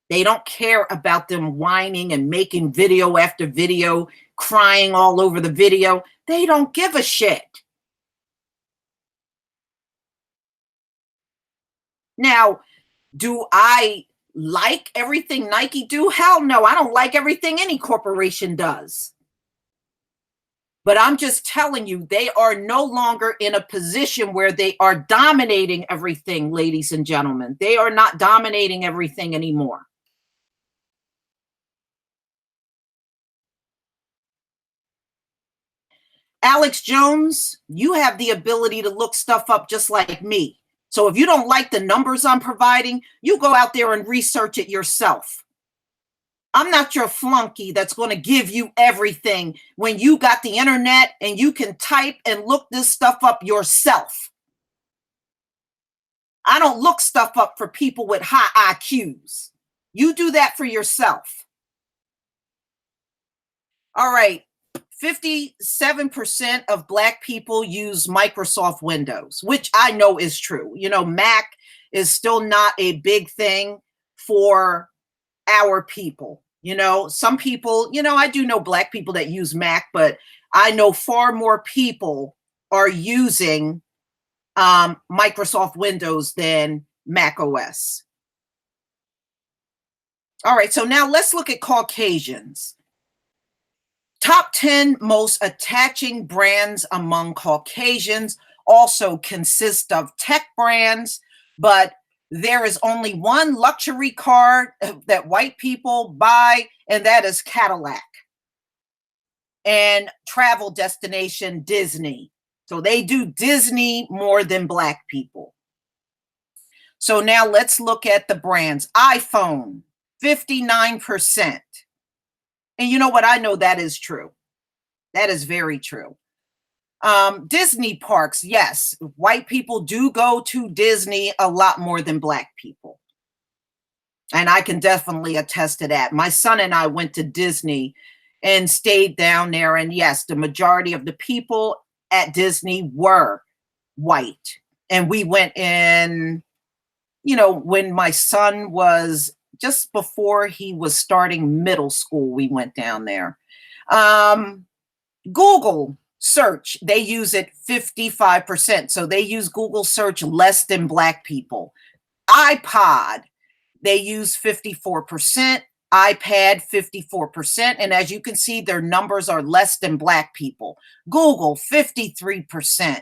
They don't care about them whining and making video after video, crying all over the video. They don't give a shit. Now, do I like everything Nike do? Hell no, I don't like everything any corporation does. But I'm just telling you, they are no longer in a position where they are dominating everything, ladies and gentlemen. They are not dominating everything anymore. Alex Jones, you have the ability to look stuff up just like me. So if you don't like the numbers I'm providing, you go out there and research it yourself. I'm not your flunky that's going to give you everything when you got the internet and you can type and look this stuff up yourself. I don't look stuff up for people with high IQs. You do that for yourself. All right. 57% of Black people use Microsoft Windows, which I know is true. You know, Mac is still not a big thing for our people. You know, some people, you know, I do know Black people that use Mac, but I know far more people are using Microsoft Windows than Mac OS. All right, so now let's look at Caucasians. Top 10 most attaching brands among Caucasians also consist of tech brands, but there is only one luxury car that white people buy, and that is Cadillac. And travel destination Disney. So they do Disney more than Black people. So now let's look at the brands. iPhone, 59%. And you know what? I know that is true. That is very true. Disney parks, yes, white people do go to Disney a lot more than Black people. And I can definitely attest to that. My son and I went to Disney and stayed down there. And yes, the majority of the people at Disney were white. And we went in, you know, when my son was just before he was starting middle school, we went down there. Google search, they use it 55%. So they use Google search less than Black people. iPod, they use 54%. iPad, 54%. And as you can see, their numbers are less than Black people. Google, 53%.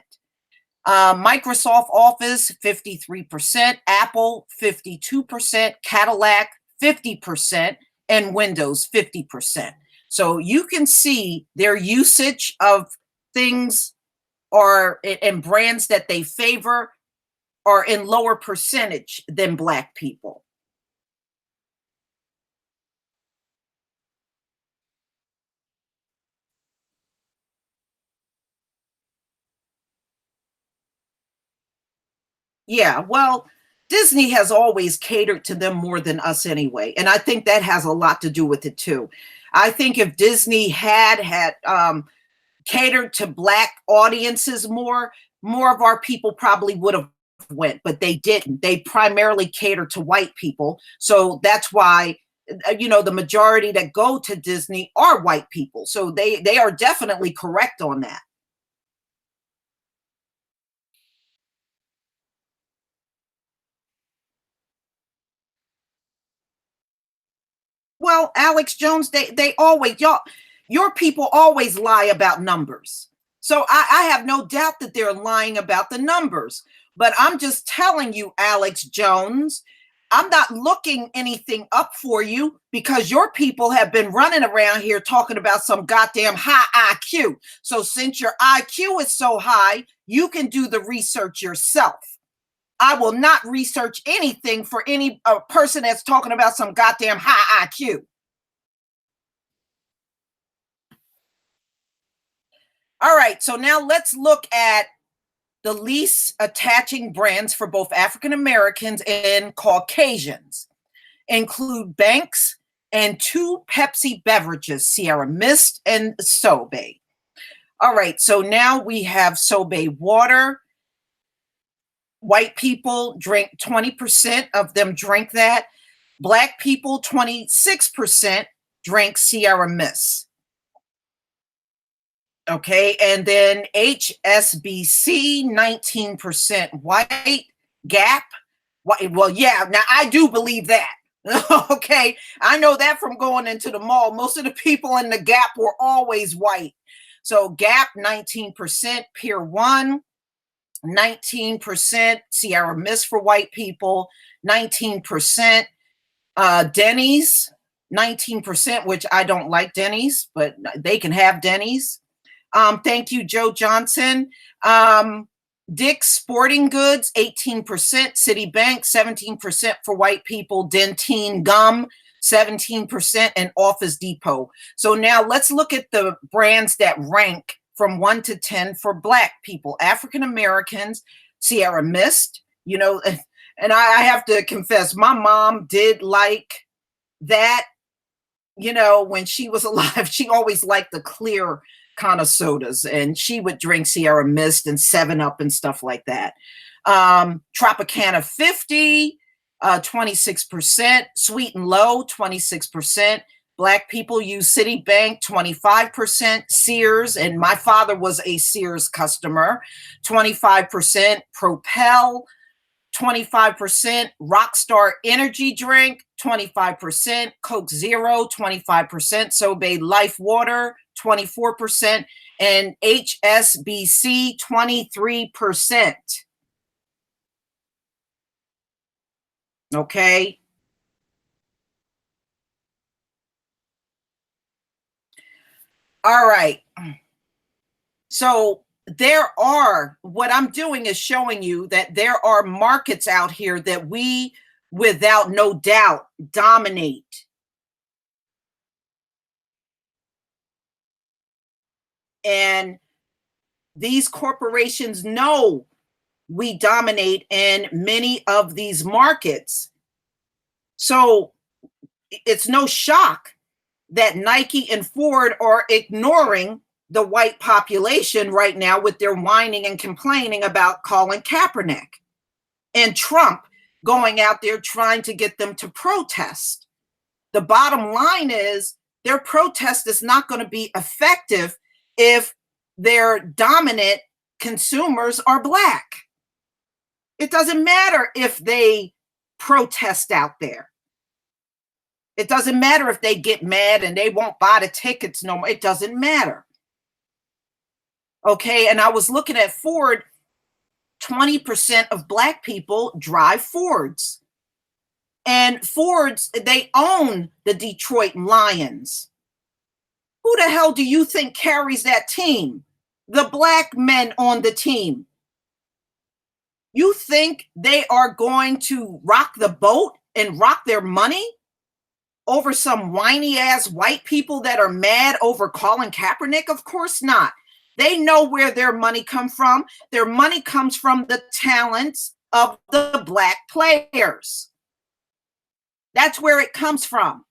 Microsoft Office, 53%. Apple, 52%. Cadillac, 50%. And Windows, 50%. So you can see their usage of things or and brands that they favor are in lower percentage than Black people. Yeah, well, Disney has always catered to them more than us anyway, and I think that has a lot to do with it too. I think if Disney had catered to black audiences more, more of our people probably would have went, but they didn't. They primarily catered to white people, so that's why the majority that go to Disney are white people. So they are definitely correct on that. Well, Alex Jones, they always your people always lie about numbers. So I have no doubt that they're lying about the numbers. But I'm just telling you, Alex Jones, I'm not looking anything up for you because your people have been running around here talking about some goddamn high IQ. So since your IQ is so high, you can do the research yourself. I will not research anything for any person that's talking about some goddamn high IQ. All right, so now let's look at the least attaching brands for both African Americans and Caucasians. Include Banks and two Pepsi beverages, Sierra Mist and Sobe. All right, so now we have Sobe water. White people drink 20% of them drink that. Black people, 26% drink Sierra Mist. Okay, and then HSBC, 19% white. Gap, white. Well, yeah, now I do believe that. Okay, I know that from going into the mall. Most of the people in the Gap were always white. So Gap, 19%, Pier 1, 19%, Sierra Mist for white people, 19%, Denny's, 19%, which I don't like Denny's, but they can have Denny's. Thank you, Joe Johnson. Dick's Sporting Goods, 18%. Citibank, 17% for white people. Dentine Gum, 17%. And Office Depot. So now let's look at the brands that rank from 1 to 10 for black people. African Americans, Sierra Mist, and I have to confess, my mom did like that, when she was alive. She always liked the clear kind of sodas, and she would drink Sierra Mist and 7 Up and stuff like that. Tropicana 50, 26%. Sweet and Low, 26%. Black people use Citibank, 25%. Sears, and my father was a Sears customer, 25%. Propel, 25%. Rockstar Energy Drink, 25%. Coke Zero, 25%. Sobe Life Water, 24%. And HSBC, 23%. Okay. All right. So what I'm doing is showing you that there are markets out here that we, without no doubt, dominate. And these corporations know we dominate in many of these markets. So it's no shock that Nike and Ford are ignoring the white population right now with their whining and complaining about Colin Kaepernick, and Trump going out there trying to get them to protest. The bottom line is their protest is not going to be effective if their dominant consumers are black. It doesn't matter if they protest out there. It doesn't matter if they get mad and they won't buy the tickets no more. It doesn't matter. Okay, and I was looking at Ford. 20% of black people drive Fords. And Fords, they own the Detroit Lions. Who the hell do you think carries that team? The black men on the team. You think they are going to rock the boat and rock their money over some whiny ass white people that are mad over Colin Kaepernick? Of course not. They know where their money comes from. Their money comes from the talents of the black players. That's where it comes from.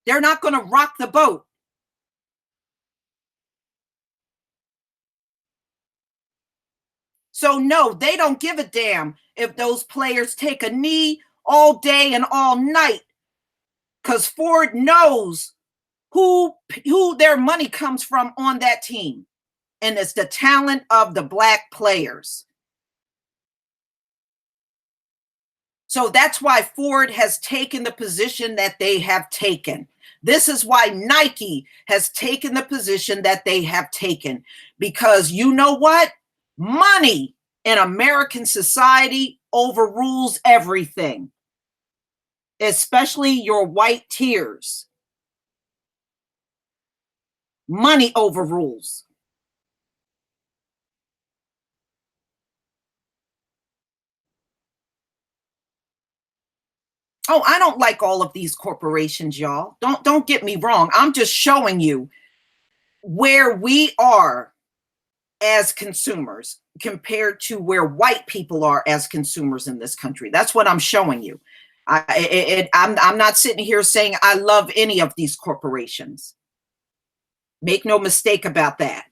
They're not going to rock the boat. So, no, they don't give a damn if those players take a knee all day and all night because Ford knows who their money comes from on that team. And it's the talent of the black players. So that's why Ford has taken the position that they have taken. This is why Nike has taken the position that they have taken. Because you know what? Money in American society overrules everything, especially your white tears. Money overrules. Oh, I don't like all of these corporations, y'all. Don't get me wrong. I'm just showing you where we are as consumers compared to where white people are as consumers in this country. That's what I'm showing you. I'm not sitting here saying I love any of these corporations. Make no mistake about that.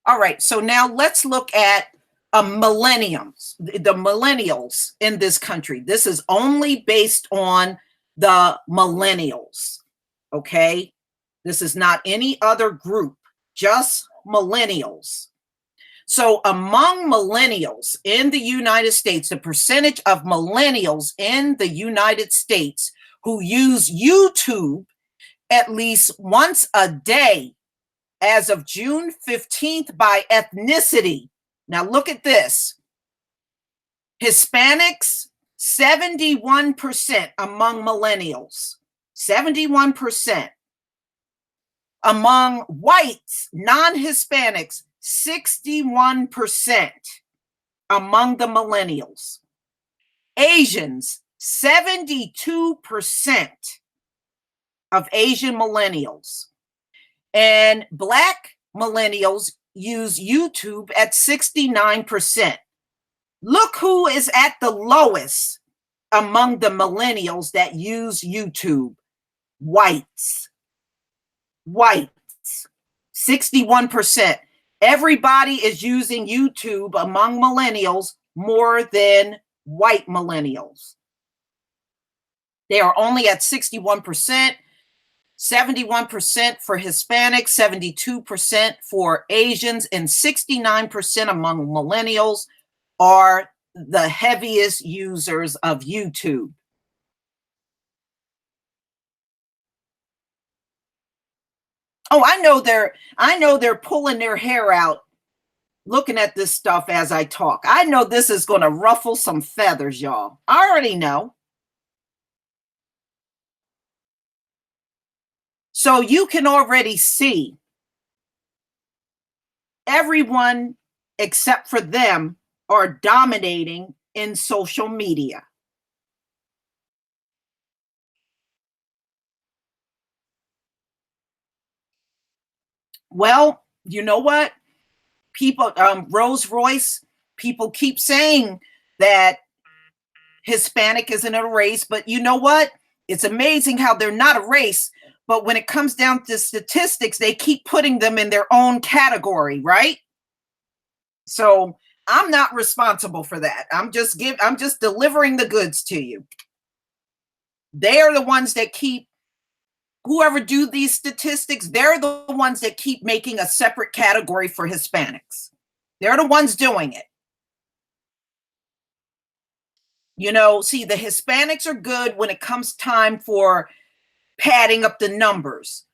All right, so now let's look at millenniums, the millennials in this country. This is only based on the millennials, okay? This is not any other group, just millennials. So, among millennials in the United States, the percentage of millennials in the United States who use YouTube at least once a day as of June 15th by ethnicity. Now, look at this. Hispanics, 71% among millennials, 71%. Among whites, non-Hispanics, 61% among the millennials. Asians, 72% of Asian millennials. And black millennials use YouTube at 69%. Look who is at the lowest among the millennials that use YouTube. Whites. Whites. 61%. Everybody is using YouTube among millennials more than white millennials. They are only at 61%, 71% for Hispanics, 72% for Asians, and 69% among millennials are the heaviest users of YouTube. Oh, I know they're pulling their hair out looking at this stuff as I talk. I know this is going to ruffle some feathers, y'all. I already know. So you can already see everyone except for them are dominating in social media. Well, you know what? People, Rolls Royce, people keep saying that Hispanic isn't a race, but you know what? It's amazing how they're not a race, but when it comes down to statistics, they keep putting them in their own category, right? So I'm not responsible for that. I'm just delivering the goods to you. They are the ones that keep whoever do these statistics, they're the ones that keep making a separate category for Hispanics. They're the ones doing it. You know, see, the Hispanics are good when it comes time for padding up the numbers.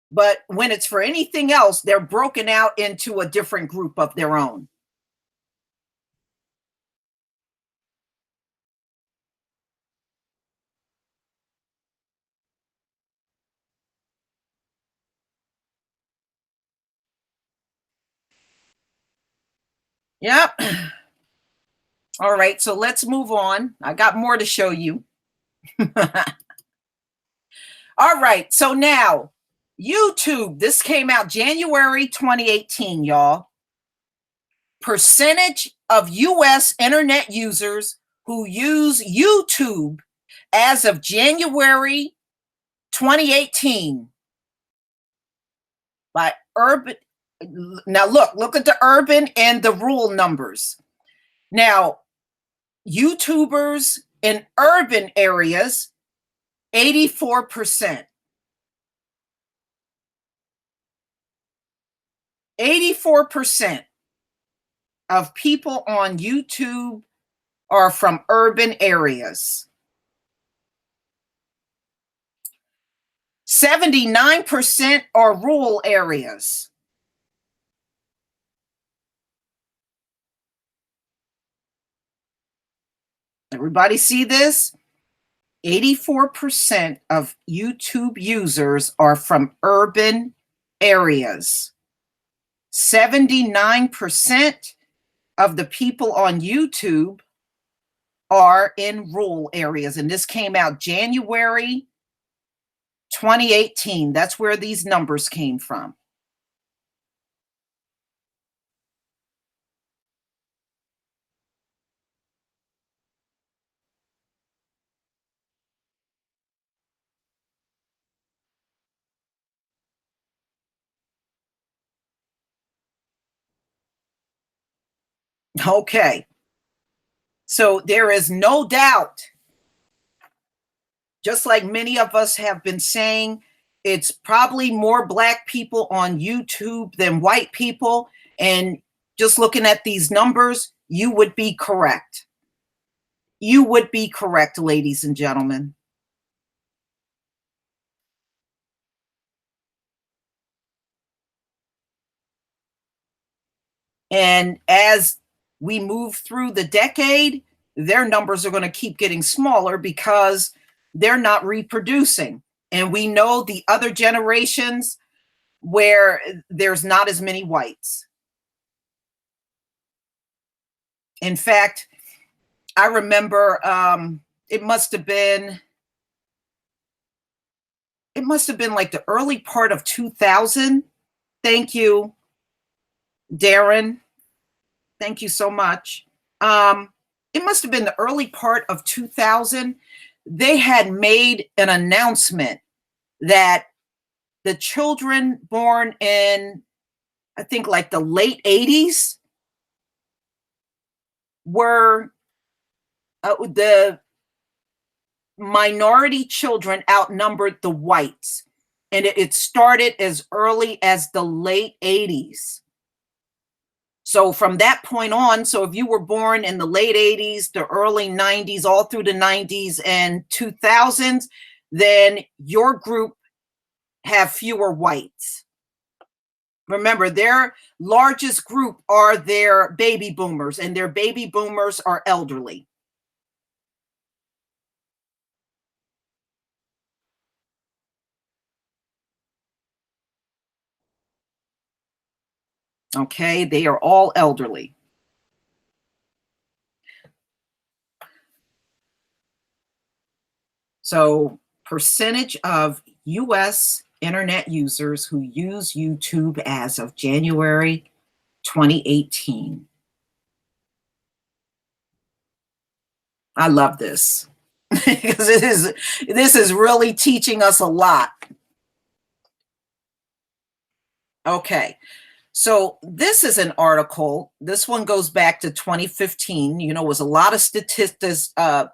But when it's for anything else, they're broken out into a different group of their own. Yep. All right, so let's move on. I got more to show you. All right, so now YouTube, this came out January 2018, y'all. Percentage of US internet users who use YouTube as of January 2018 by urban. Now look at the urban and the rural numbers. Now, YouTubers in urban areas, 84%. 84% of people on YouTube are from urban areas. 79% are rural areas. Everybody see this? 84% of YouTube users are from urban areas. 79% of the people on YouTube are in rural areas. And this came out January 2018. That's where these numbers came from. Okay. So there is no doubt, just like many of us have been saying, it's probably more Black people on YouTube than white people. And just looking at these numbers, you would be correct. You would be correct, ladies and gentlemen. And as we move through the decade, their numbers are going to keep getting smaller because they're not reproducing. And we know the other generations where there's not as many whites. In fact, I remember it must have been like the early part of 2000. Thank you, Darren. Thank you so much. It must have been the early part of 2000. They had made an announcement that the children born in, I think, like the late 80s were the minority children outnumbered the whites. And it started as early as the late 80s. So from that point on, so if you were born in the late 80s, the early 90s, all through the 90s and 2000s, then your group have fewer whites. Remember, their largest group are their baby boomers, and their baby boomers are elderly. Okay, they are all elderly. So, percentage of US internet users who use YouTube as of January 2018. I love this because this is really teaching us a lot. Okay. So this is an article. This one goes back to 2015. You know, was a lot of statistics, a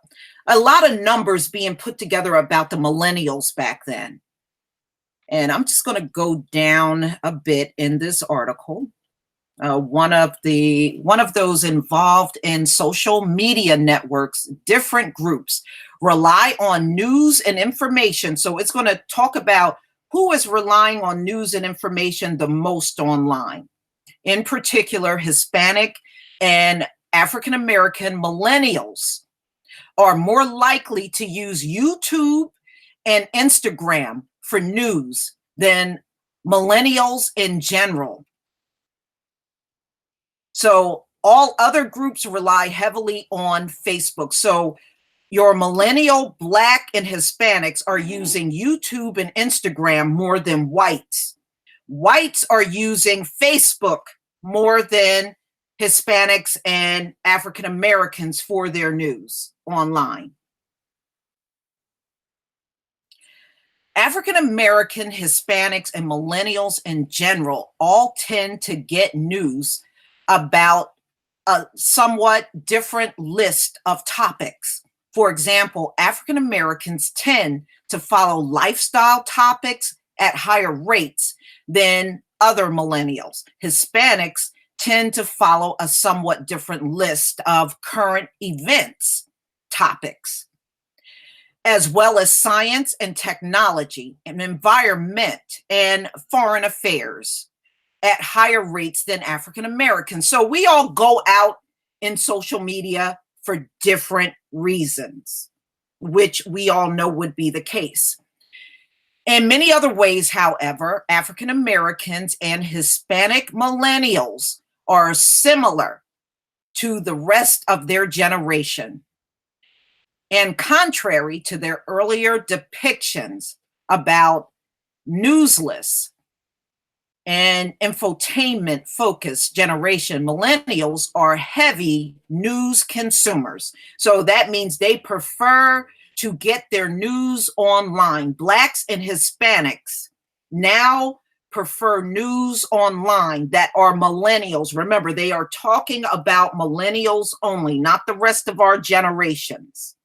lot of numbers being put together about the millennials back then. And I'm just going to go down a bit in this article. One of those involved in social media networks, different groups rely on news and information. So it's going to talk about who is relying on news and information the most online. In particular, Hispanic and African American millennials are more likely to use YouTube and Instagram for news than millennials in general. So all other groups rely heavily on Facebook. So Your millennial Black and Hispanics are using YouTube and Instagram more than whites. Whites are using Facebook more than Hispanics and African Americans for their news online. African American, Hispanics, and millennials in general all tend to get news about a somewhat different list of topics. For example, African Americans tend to follow lifestyle topics at higher rates than other millennials. Hispanics tend to follow a somewhat different list of current events topics, as well as science and technology and environment and foreign affairs at higher rates than African Americans. So we all go out in social media for different reasons, which we all know would be the case. In many other ways, however, African Americans and Hispanic millennials are similar to the rest of their generation. And contrary to their earlier depictions about newsless and infotainment focused generation, millennials are heavy news consumers. So that means they prefer to get their news online. Blacks and Hispanics now prefer news online that are millennials. Remember, they are talking about millennials only, not the rest of our generations.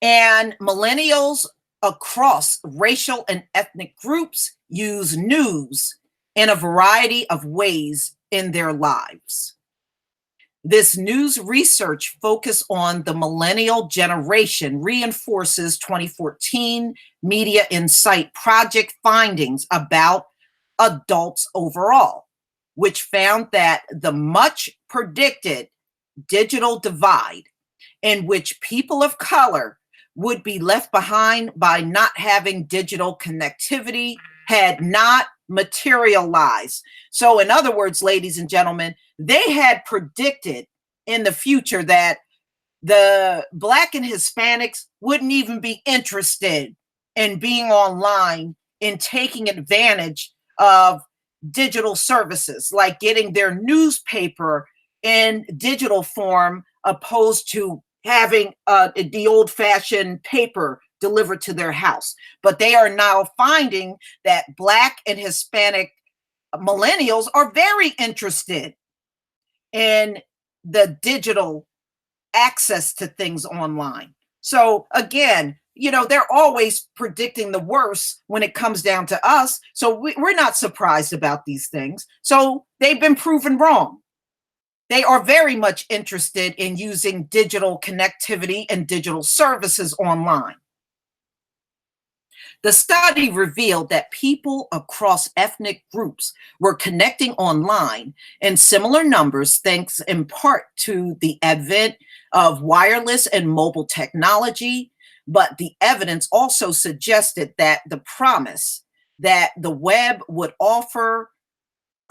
And millennials across racial and ethnic groups use news in a variety of ways in their lives. This news research focus on the millennial generation reinforces 2014 Media Insight Project findings about adults overall, which found that the much predicted digital divide, in which people of color would be left behind by not having digital connectivity, had not materialized. So, in other words, ladies and gentlemen, they had predicted in the future that the Black and Hispanics wouldn't even be interested in being online and taking advantage of digital services, like getting their newspaper in digital form opposed to having the old-fashioned paper delivered to their house. But they are now finding that Black and Hispanic millennials are very interested in the digital access to things online. So again, they're always predicting the worst when it comes down to us. So we're not surprised about these things. So they've been proven wrong. They are very much interested in using digital connectivity and digital services online. The study revealed that people across ethnic groups were connecting online in similar numbers, thanks in part to the advent of wireless and mobile technology. But the evidence also suggested that the promise that the web would offer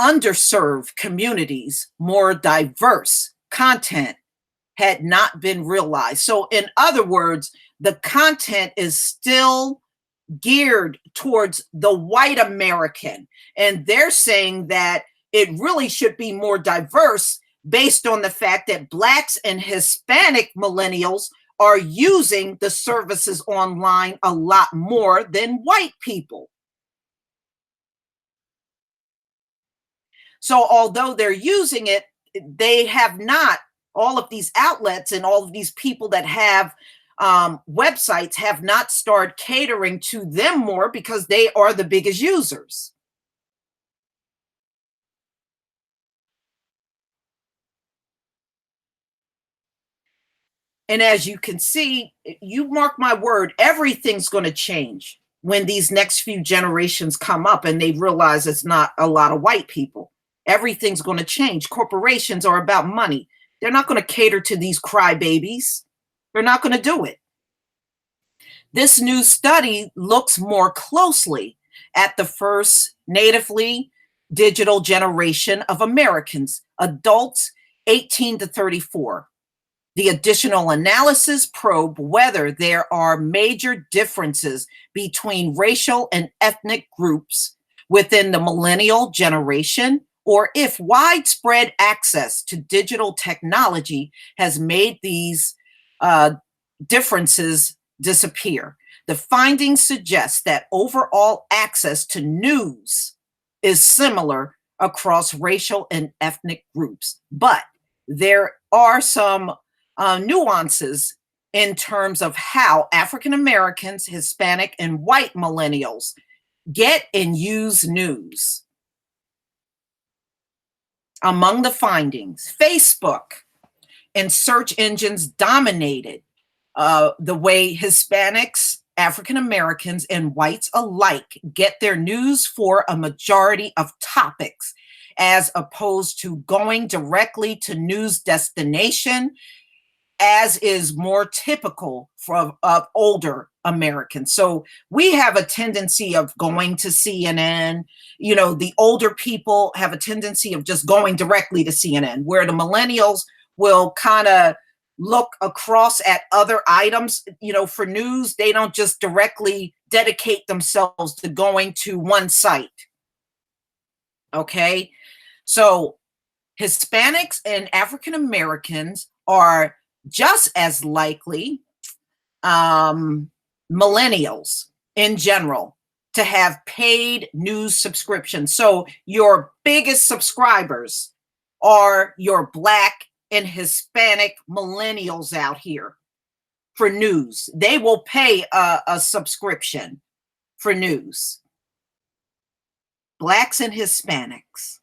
underserved communities more diverse content had not been realized. So, in other words, the content is still geared towards the white American. And they're saying that it really should be more diverse based on the fact that Blacks and Hispanic millennials are using the services online a lot more than white people. So although they're using it, they have not, all of these outlets and all of these people that have websites have not started catering to them more because they are the biggest users. And as you can see, you mark my word, everything's going to change when these next few generations come up and they realize it's not a lot of white people. Everything's going to change. Corporations are about money. They're not going to cater to these crybabies. They're not going to do it. This new study looks more closely at the first natively digital generation of Americans, adults 18 to 34. The additional analysis probe whether there are major differences between racial and ethnic groups within the millennial generation, or if widespread access to digital technology has made these uh, differences disappear. The findings suggest that overall access to news is similar across racial and ethnic groups, but there are some nuances in terms of how African Americans, Hispanic, and white millennials get and use news. Among the findings, Facebook and search engines dominated the way Hispanics, African Americans, and whites alike get their news for a majority of topics, as opposed to going directly to news destination, as is more typical for of older Americans. So we have a tendency of going to CNN. You know, the older people have a tendency of just going directly to CNN, where the millennials will kind of look across at other items, you know, for news. They don't just directly dedicate themselves to going to one site. Okay. So Hispanics and African Americans are just as likely, millennials in general, to have paid news subscriptions. So your biggest subscribers are your Black and Hispanic millennials out here for news. They will pay a subscription for news. Blacks and Hispanics.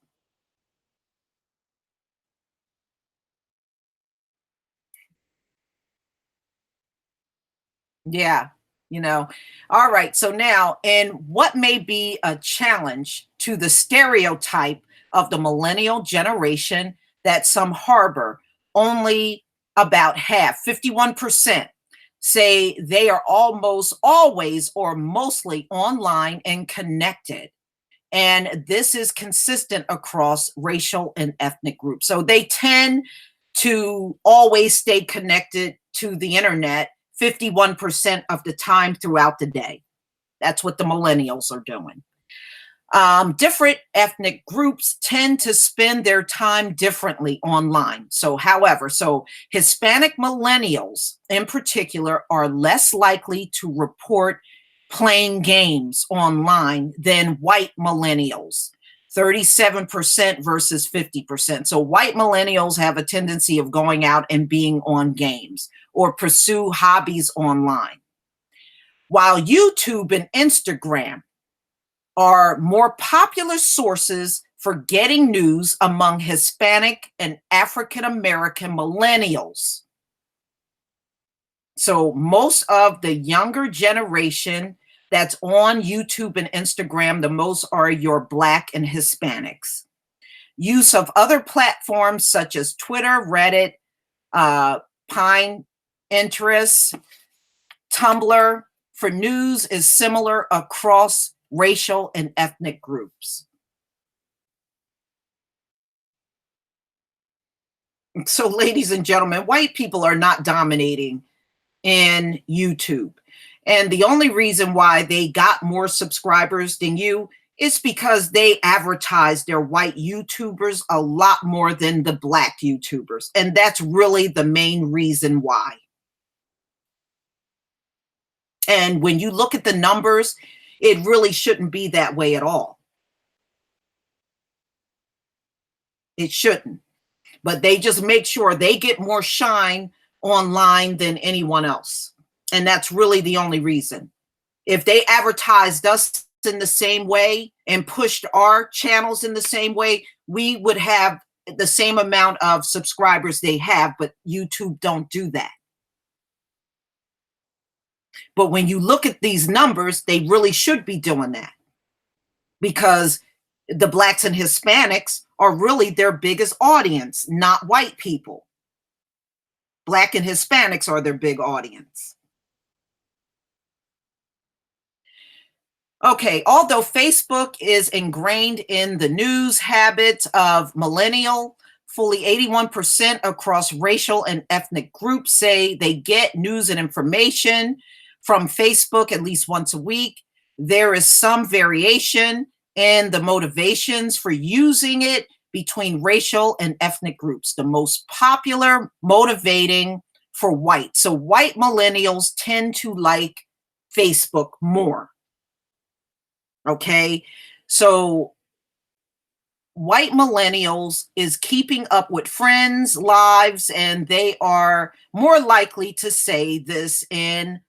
Yeah, you know. All right. So now, in what may be a challenge to the stereotype of the millennial generation that some harbor, only about half, 51%, say they are almost always or mostly online and connected. And this is consistent across racial and ethnic groups. So they tend to always stay connected to the internet 51% of the time throughout the day. That's what the millennials are doing. Different ethnic groups tend to spend their time differently online. So, however, Hispanic millennials in particular are less likely to report playing games online than white millennials. 37% versus 50%. So white millennials have a tendency of going out and being on games or pursue hobbies online. While YouTube and Instagram are more popular sources for getting news among Hispanic and African American millennials. So most of the younger generation that's on YouTube and Instagram, the most are your Black and Hispanics. Use of other platforms such as Twitter, Reddit, Pine, Interest, Tumblr for news is similar across racial and ethnic groups. So, ladies and gentlemen, white people are not dominating in YouTube. And the only reason why they got more subscribers than you is because they advertise their white YouTubers a lot more than the Black YouTubers. And that's really the main reason why. And when you look at the numbers, it really shouldn't be that way at all. It shouldn't. But they just make sure they get more shine online than anyone else. And that's really the only reason. If they advertised us in the same way and pushed our channels in the same way, we would have the same amount of subscribers they have, but YouTube don't do that. But when you look at these numbers, they really should be doing that, because the Blacks and Hispanics are really their biggest audience, not white people. Black and Hispanics are their big audience. Okay, although Facebook is ingrained in the news habits of millennial, Fully 81% across racial and ethnic groups say they get news and information from Facebook at least once a week. There is some variation in the motivations for using it between racial and ethnic groups. The most popular motivating for white. So white millennials tend to like Facebook more. Okay. So white millennials is keeping up with friends' lives, and they are more likely to say this in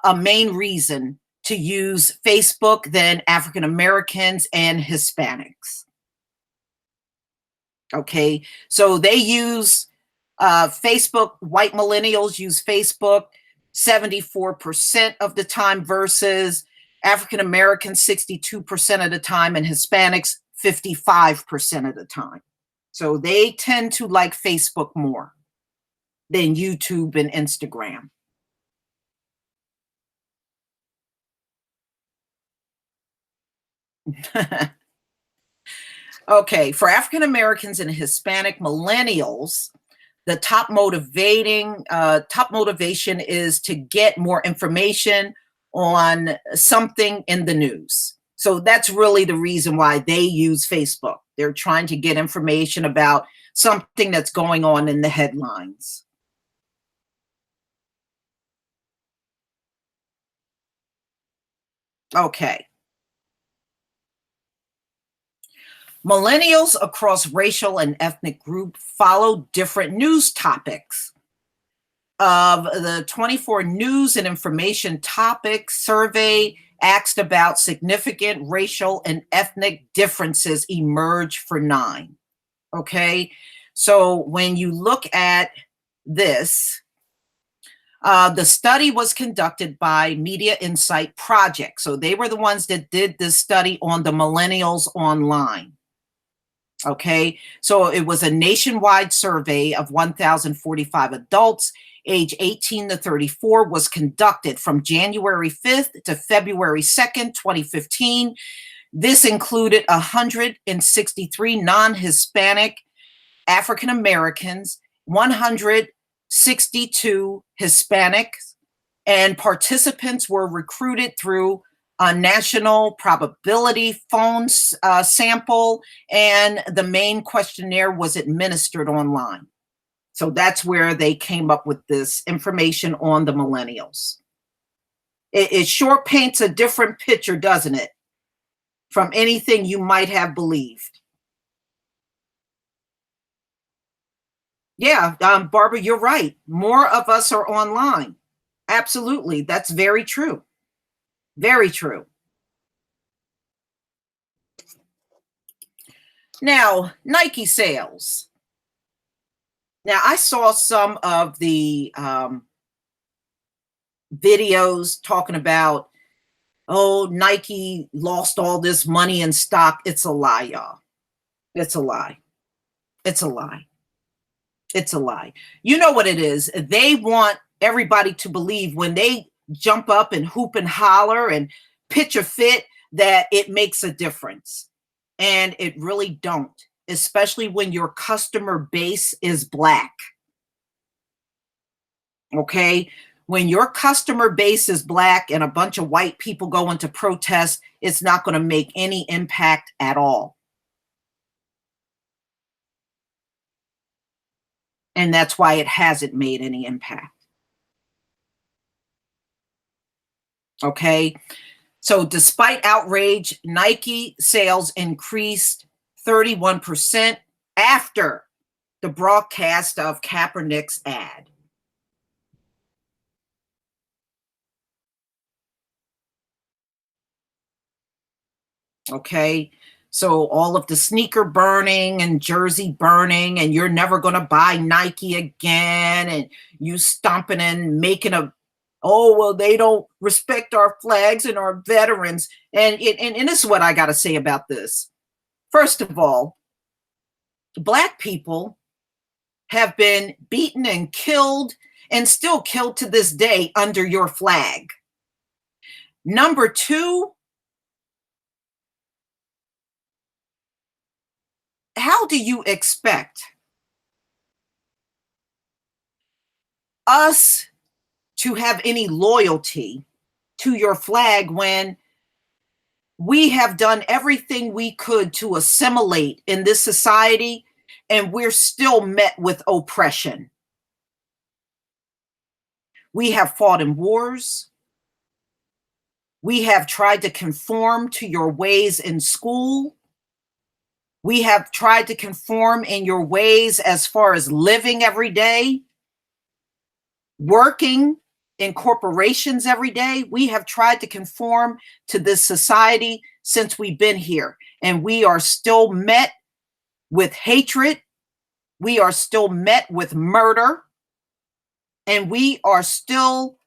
a main reason to use Facebook than African Americans and Hispanics. Okay, so they use Facebook. White millennials use Facebook 74% of the time versus African Americans 62% of the time and Hispanics 55% of the time. So they tend to like Facebook more than YouTube and Instagram. Okay, for African Americans and Hispanic millennials, the top motivation is to get more information on something in the news. So that's really the reason why they use Facebook. They're trying to get information about something that's going on in the headlines. Okay. Millennials across racial and ethnic group follow different news topics. Of the 24 news and information topics survey asked about significant racial and ethnic differences emerge for 9. Okay, so when you look at this, the study was conducted by Media Insight Project. So they were the ones that did this study on the millennials online. Okay, so it was a nationwide survey of 1,045 adults age 18 to 34 was conducted from January 5th to February 2nd, 2015. This included 163 non-Hispanic African Americans, 162 Hispanics, and participants were recruited through a national probability phone sample, and the main questionnaire was administered online. So that's where they came up with this information on the millennials. It sure paints a different picture, doesn't it, from anything you might have believed. Yeah, Barbara, you're right. More of us are online. Absolutely. That's very true. Very true. Now, Nike sales. Now, I saw some of the videos talking about, oh, Nike lost all this money in stock. It's a lie, y'all. It's a lie. It's a lie. It's a lie. You know what it is? They want everybody to believe when they jump up and hoop and holler and pitch a fit that it makes a difference. And it really don't, especially when your customer base is Black. Okay? When your customer base is Black and a bunch of white people go into protest, it's not going to make any impact at all. And that's why it hasn't made any impact. Okay? So despite outrage, Nike sales increased 31% after the broadcast of Kaepernick's ad. Okay. So all of the sneaker burning and jersey burning, and you're never going to buy Nike again, and you stomping and making a, oh, well, they don't respect our flags and our veterans. And this is what I got to say about this. First of all, Black people have been beaten and killed and still killed to this day under your flag. Number two, how do you expect us to have any loyalty to your flag when we have done everything we could to assimilate in this society and we're still met with oppression? We have fought in wars. We have tried to conform to your ways in school. We have tried to conform in your ways as far as living every day, working in corporations every day. We have tried to conform to this society since we've been here, and we are still met with hatred. We are still met with murder, and we are still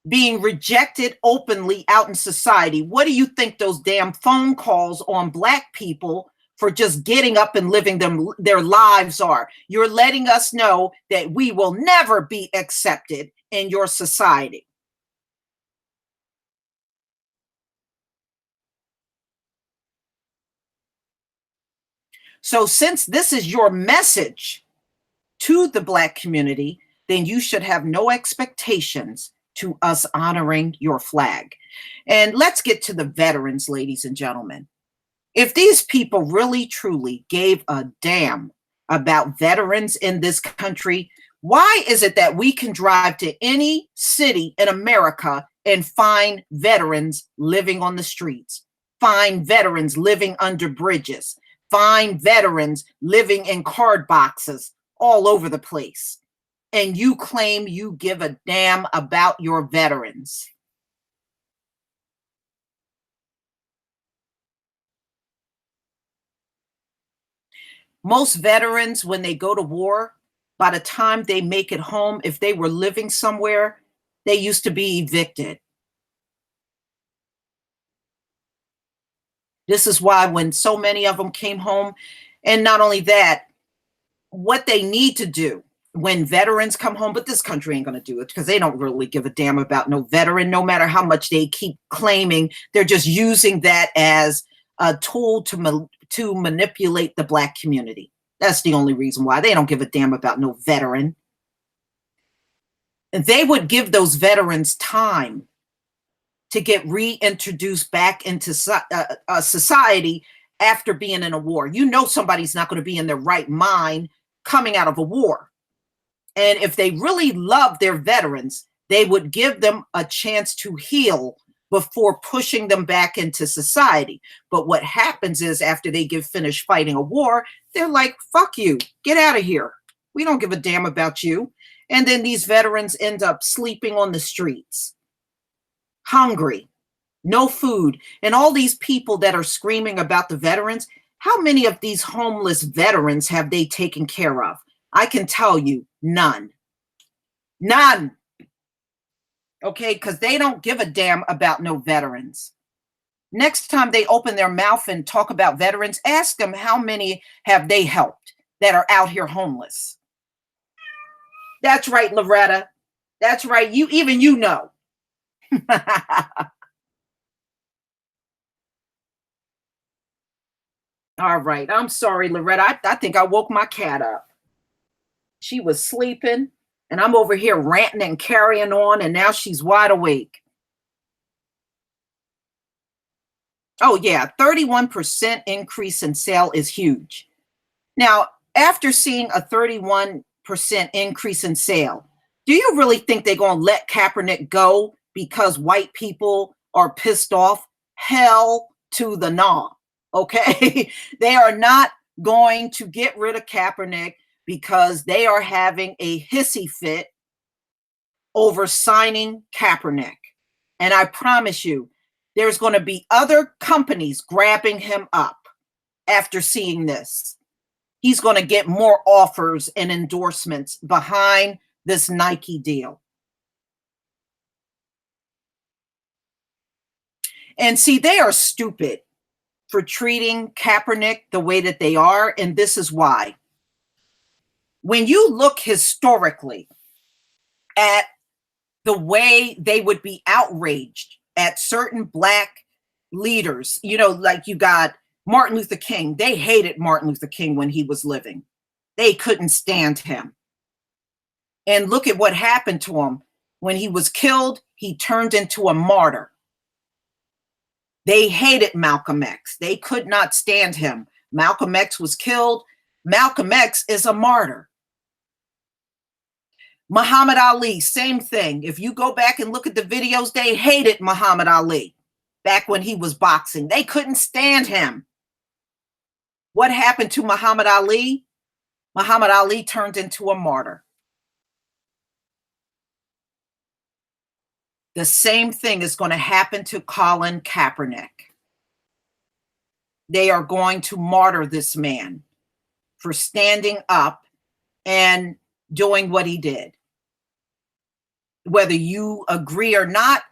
being rejected openly out in society. What do you think those damn phone calls on Black people for just getting up and living their lives are? You're letting us know that we will never be accepted in your society. So since this is your message to the Black community, then you should have no expectations to us honoring your flag. And let's get to the veterans, ladies and gentlemen. If these people really truly gave a damn about veterans in this country, why is it that we can drive to any city in America and find veterans living on the streets, find veterans living under bridges, find veterans living in card boxes all over the place? And you claim you give a damn about your veterans. Most veterans, when they go to war, by the time they make it home, if they were living somewhere, they used to be evicted. This is why when so many of them came home, and not only that, what they need to do when veterans come home, but this country ain't going to do it because they don't really give a damn about no veteran, no matter how much they keep claiming. They're just using that as a tool to manipulate the Black community. That's the only reason why. They don't give a damn about no veteran. And they would give those veterans time to get reintroduced back into society after being in a war. You know somebody's not going to be in their right mind coming out of a war. And if they really love their veterans, they would give them a chance to heal before pushing them back into society. But what happens is after they get finished fighting a war, they're like, fuck you, get out of here. We don't give a damn about you. And then these veterans end up sleeping on the streets, hungry, no food. And all these people that are screaming about the veterans, how many of these homeless veterans have they taken care of? I can tell you, none. None. Okay, because they don't give a damn about no veterans. Next time they open their mouth and talk about veterans, ask them how many have they helped that are out here homeless. That's right, Loretta. That's right. You know. All right. I'm sorry, Loretta. I think I woke my cat up. She was sleeping, and I'm over here ranting and carrying on, and now she's wide awake. Oh, yeah. 31% increase in sale is huge. Now, after seeing a 31% increase in sale, do you really think they're going to let Kaepernick go because white people are pissed off? Hell to the no. Okay. They are not going to get rid of Kaepernick because they are having a hissy fit over signing Kaepernick. And I promise you, there's going to be other companies grabbing him up after seeing this. He's going to get more offers and endorsements behind this Nike deal. And see, they are stupid for treating Kaepernick the way that they are. And this is why. When you look historically at the way they would be outraged at certain Black leaders, you know, like you got Martin Luther King. They hated Martin Luther King when he was living. They couldn't stand him. And look at what happened to him. When he was killed, he turned into a martyr. They hated Malcolm X. They could not stand him. Malcolm X was killed. Malcolm X is a martyr. Muhammad Ali, same thing. If you go back and look at the videos, they hated Muhammad Ali back when he was boxing. They couldn't stand him. What happened to Muhammad Ali? Muhammad Ali turned into a martyr. The same thing is going to happen to Colin Kaepernick. They are going to martyr this man for standing up and doing what he did. Whether you agree or not,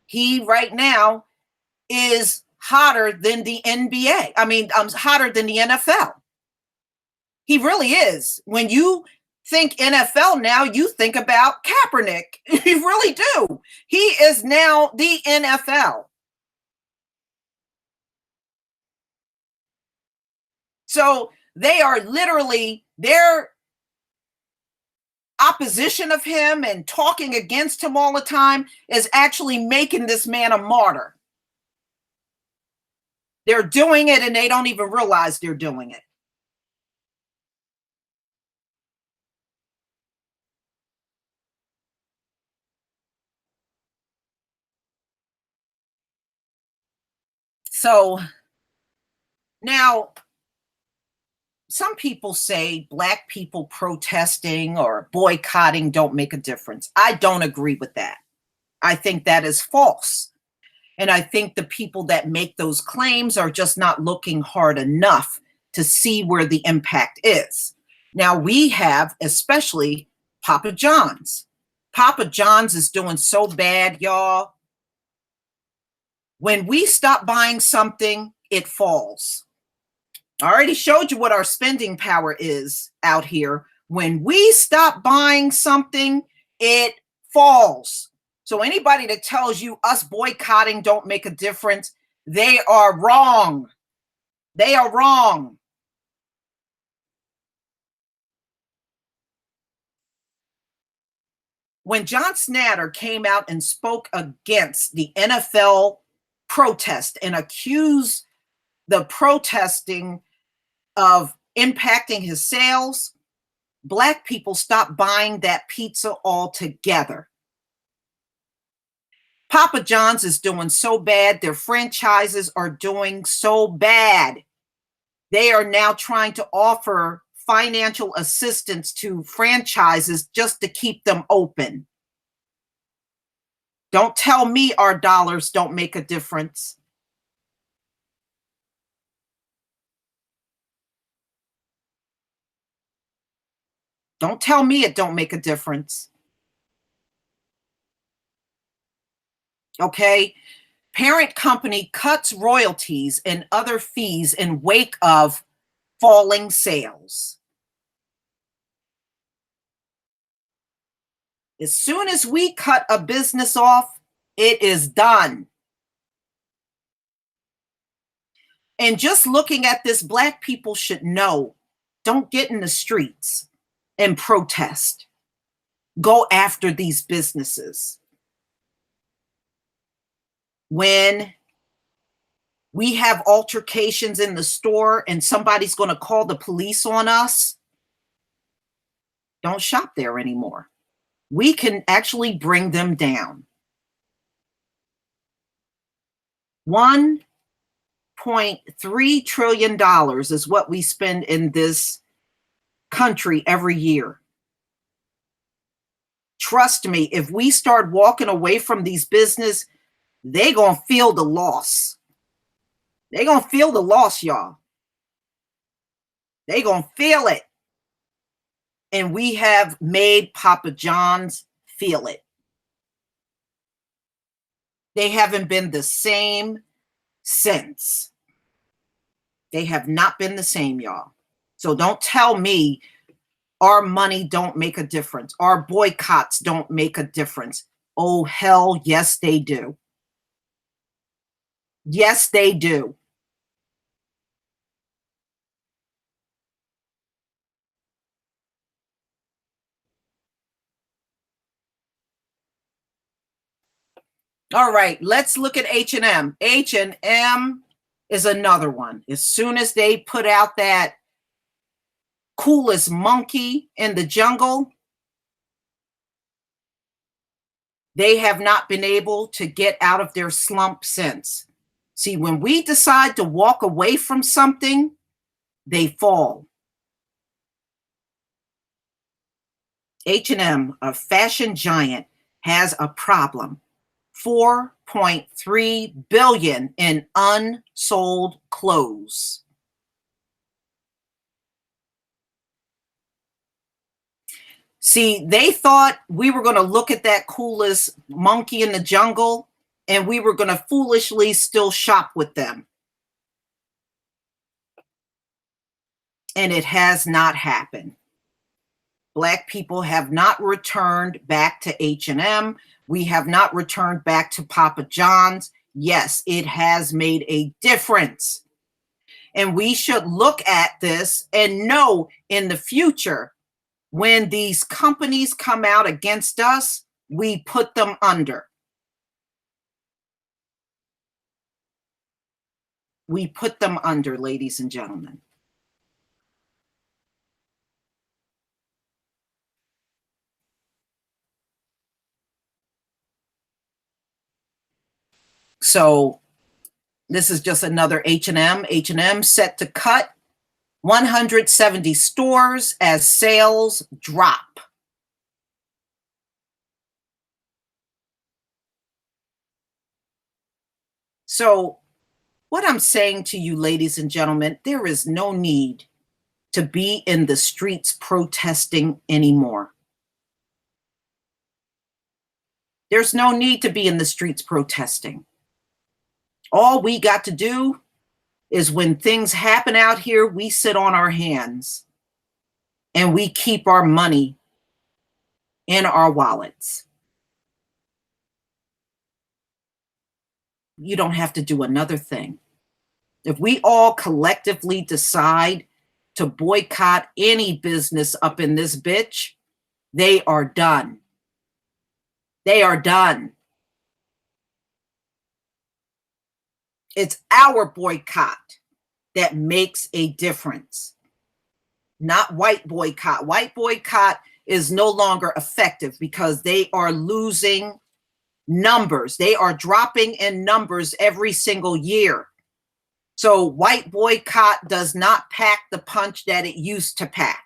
he right now is hotter than the NBA. I mean, hotter than the NFL. He really is. When you think NFL now, you think about Kaepernick. You really do. He is now the NFL. So they are literally, their opposition of him and talking against him all the time is actually making this man a martyr. They're doing it and they don't even realize they're doing it. So now, some people say black people protesting or boycotting don't make a difference. I don't agree with that. I think that is false. And I think the people that make those claims are just not looking hard enough to see where the impact is. Now, we have, especially Papa John's. Papa John's is doing so bad, y'all. When we stop buying something, it falls. I already showed you what our spending power is out here. When we stop buying something, it falls. So anybody that tells you us boycotting don't make a difference, they are wrong. They are wrong. When John Snyder came out and spoke against the NFL protest and accused the protesting of impacting his sales, black people stopped buying that pizza altogether. Papa John's is doing so bad. Their franchises are doing so bad. They are now trying to offer financial assistance to franchises just to keep them open. Don't tell me our dollars don't make a difference. Don't tell me it don't make a difference. Okay? Parent company cuts royalties and other fees in wake of falling sales. As soon as we cut a business off, it is done. And just looking at this, black people should know, don't get in the streets and protest. Go after these businesses. When we have altercations in the store and somebody's going to call the police on us, don't shop there anymore. We can actually bring them down. $1.3 trillion is what we spend in this country every year. Trust me, if we start walking away from these businesses, they're going to feel the loss. They're going to feel the loss, y'all. They're going to feel it. And we have made Papa John's feel it. They haven't been the same since. They have not been the same, y'all. So don't tell me our money don't make a difference. Our boycotts don't make a difference. Oh, hell, yes, they do. Yes, they do. All right, let's look at H&M. H&M is another one. As soon as they put out that coolest monkey in the jungle, they have not been able to get out of their slump since. See, when we decide to walk away from something, they fall. H&M, a fashion giant, has a problem. 4.3 billion in unsold clothes. See, they thought we were going to look at that coolest monkey in the jungle and we were going to foolishly still shop with them. And it has not happened. Black people have not returned back to H&M. We have not returned back to Papa John's. Yes, it has made a difference. And we should look at this and know in the future, when these companies come out against us, we put them under. We put them under, ladies and gentlemen. So this is just another H&M. H&M set to cut 170 stores as sales drop. So what I'm saying to you, ladies and gentlemen, there is no need to be in the streets protesting anymore. There's no need to be in the streets protesting. All we got to do is when things happen out here, we sit on our hands and we keep our money in our wallets. You don't have to do another thing. If we all collectively decide to boycott any business up in this bitch, they are done. They are done. It's our boycott that makes a difference, not white boycott. White boycott is no longer effective because they are losing numbers. They are dropping in numbers every single year. So white boycott does not pack the punch that it used to pack.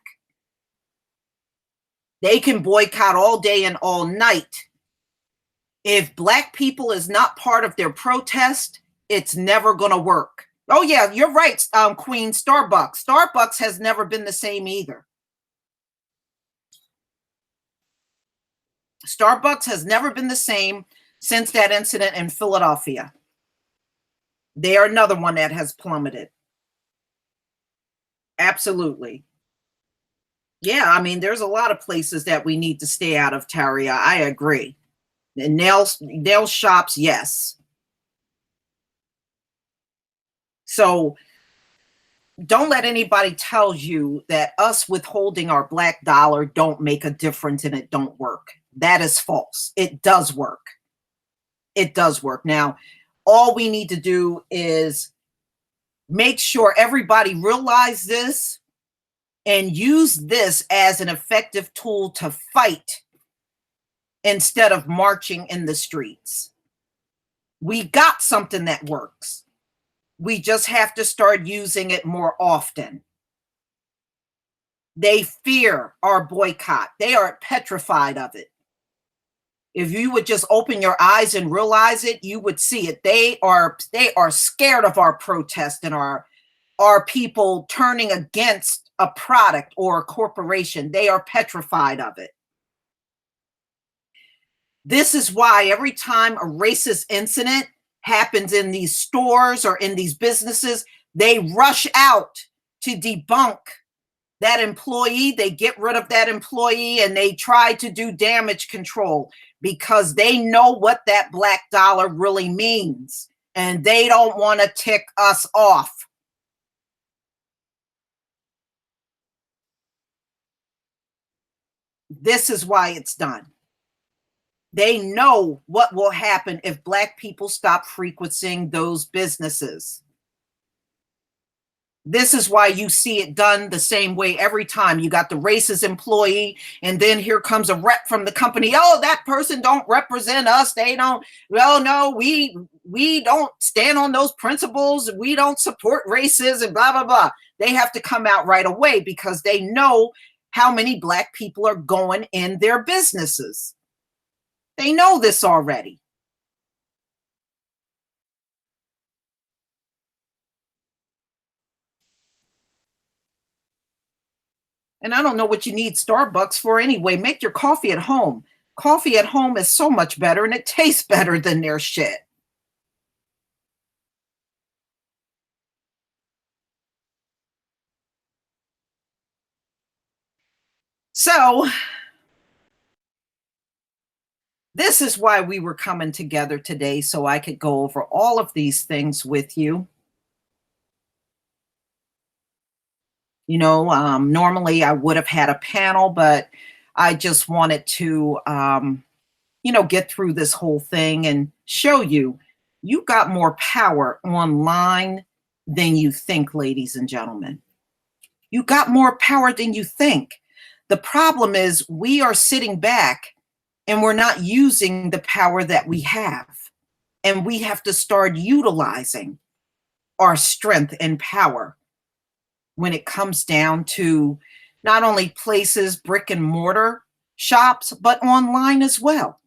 They can boycott all day and all night. If black people is not part of their protest, it's never going to work. Oh yeah, you're right, Queen. Starbucks has never been the same either. Starbucks has never been the same since that incident in Philadelphia. They are another one that has plummeted. Absolutely. Yeah, I mean, there's a lot of places that we need to stay out of, Taria. I agree. And nail shops, yes. So don't let anybody tell you that us withholding our black dollar don't make a difference and it don't work. That is false. It does work. It does work. Now, all we need to do is make sure everybody realize this and use this as an effective tool to fight instead of marching in the streets. We got something that works. We just have to start using it more often. They fear our boycott. They are petrified of it. If you would just open your eyes and realize it, you would see it. They are scared of our protest and our people turning against a product or a corporation. They are petrified of it. This is why every time a racist incident happens in these stores or in these businesses, they rush out to debunk that employee. They get rid of that employee and they try to do damage control because they know what that black dollar really means and they don't want to tick us off. This is why it's done. They know what will happen if Black people stop frequenting those businesses. This is why you see it done the same way every time. You got the racist employee, and then here comes a rep from the company. Oh, that person don't represent us. They don't. Well, no, we don't stand on those principles. We don't support racism. Blah blah blah. They have to come out right away because they know how many Black people are going in their businesses. They know this already. And I don't know what you need Starbucks for anyway. Make your coffee at home. Coffee at home is so much better and it tastes better than their shit. So, this is why we were coming together today so I could go over all of these things with you. Normally I would have had a panel, but I just wanted to, get through this whole thing and show you you got more power online than you think, ladies and gentlemen. You got more power than you think. The problem is we are sitting back and we're not using the power that we have. And we have to start utilizing our strength and power when it comes down to not only places, brick and mortar shops, but online as well.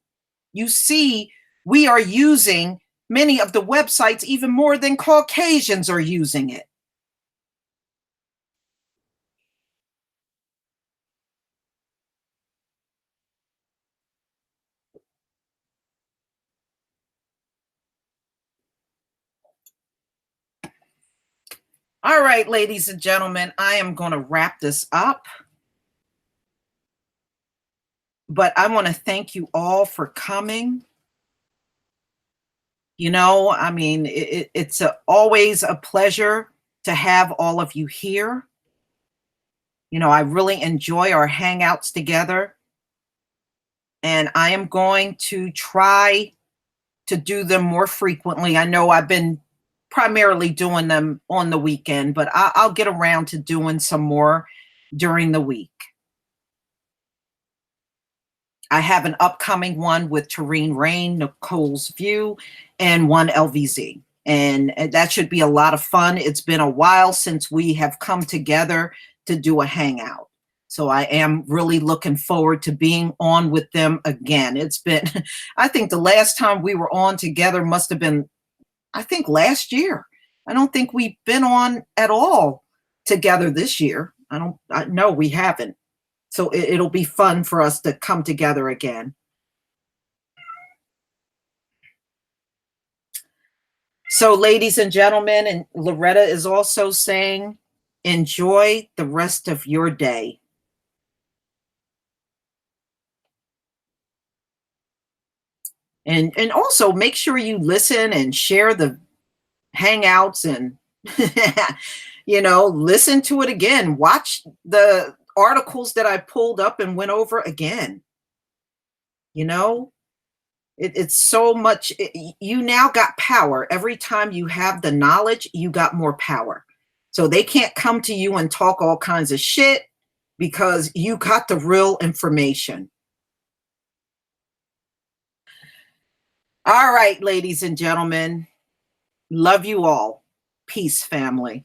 You see, we are using many of the websites even more than Caucasians are using it. All right, ladies and gentlemen, I am going to wrap this up, but I want to thank you all for coming. I mean, it's always a pleasure to have all of you here. I really enjoy our hangouts together, and I am going to try to do them more frequently. I know I've been primarily doing them on the weekend, but I'll get around to doing some more during the week. I have an upcoming one with Tareen Rain, Nicole's View, and one LVZ. And that should be a lot of fun. It's been a while since we have come together to do a hangout. So I am really looking forward to being on with them again. It's been, I think the last time we were on together must have been, I think last year. I don't think we've been on at all together this year. No, we haven't. So it'll be fun for us to come together again. So, ladies and gentlemen, and Loretta is also saying, enjoy the rest of your day. And also make sure you listen and share the hangouts and listen to it again. Watch the articles that I pulled up and went over again. You know, it's so much. You now got power. Every time you have the knowledge, you got more power. So they can't come to you and talk all kinds of shit because you got the real information. All right, ladies and gentlemen, love you all. Peace, family.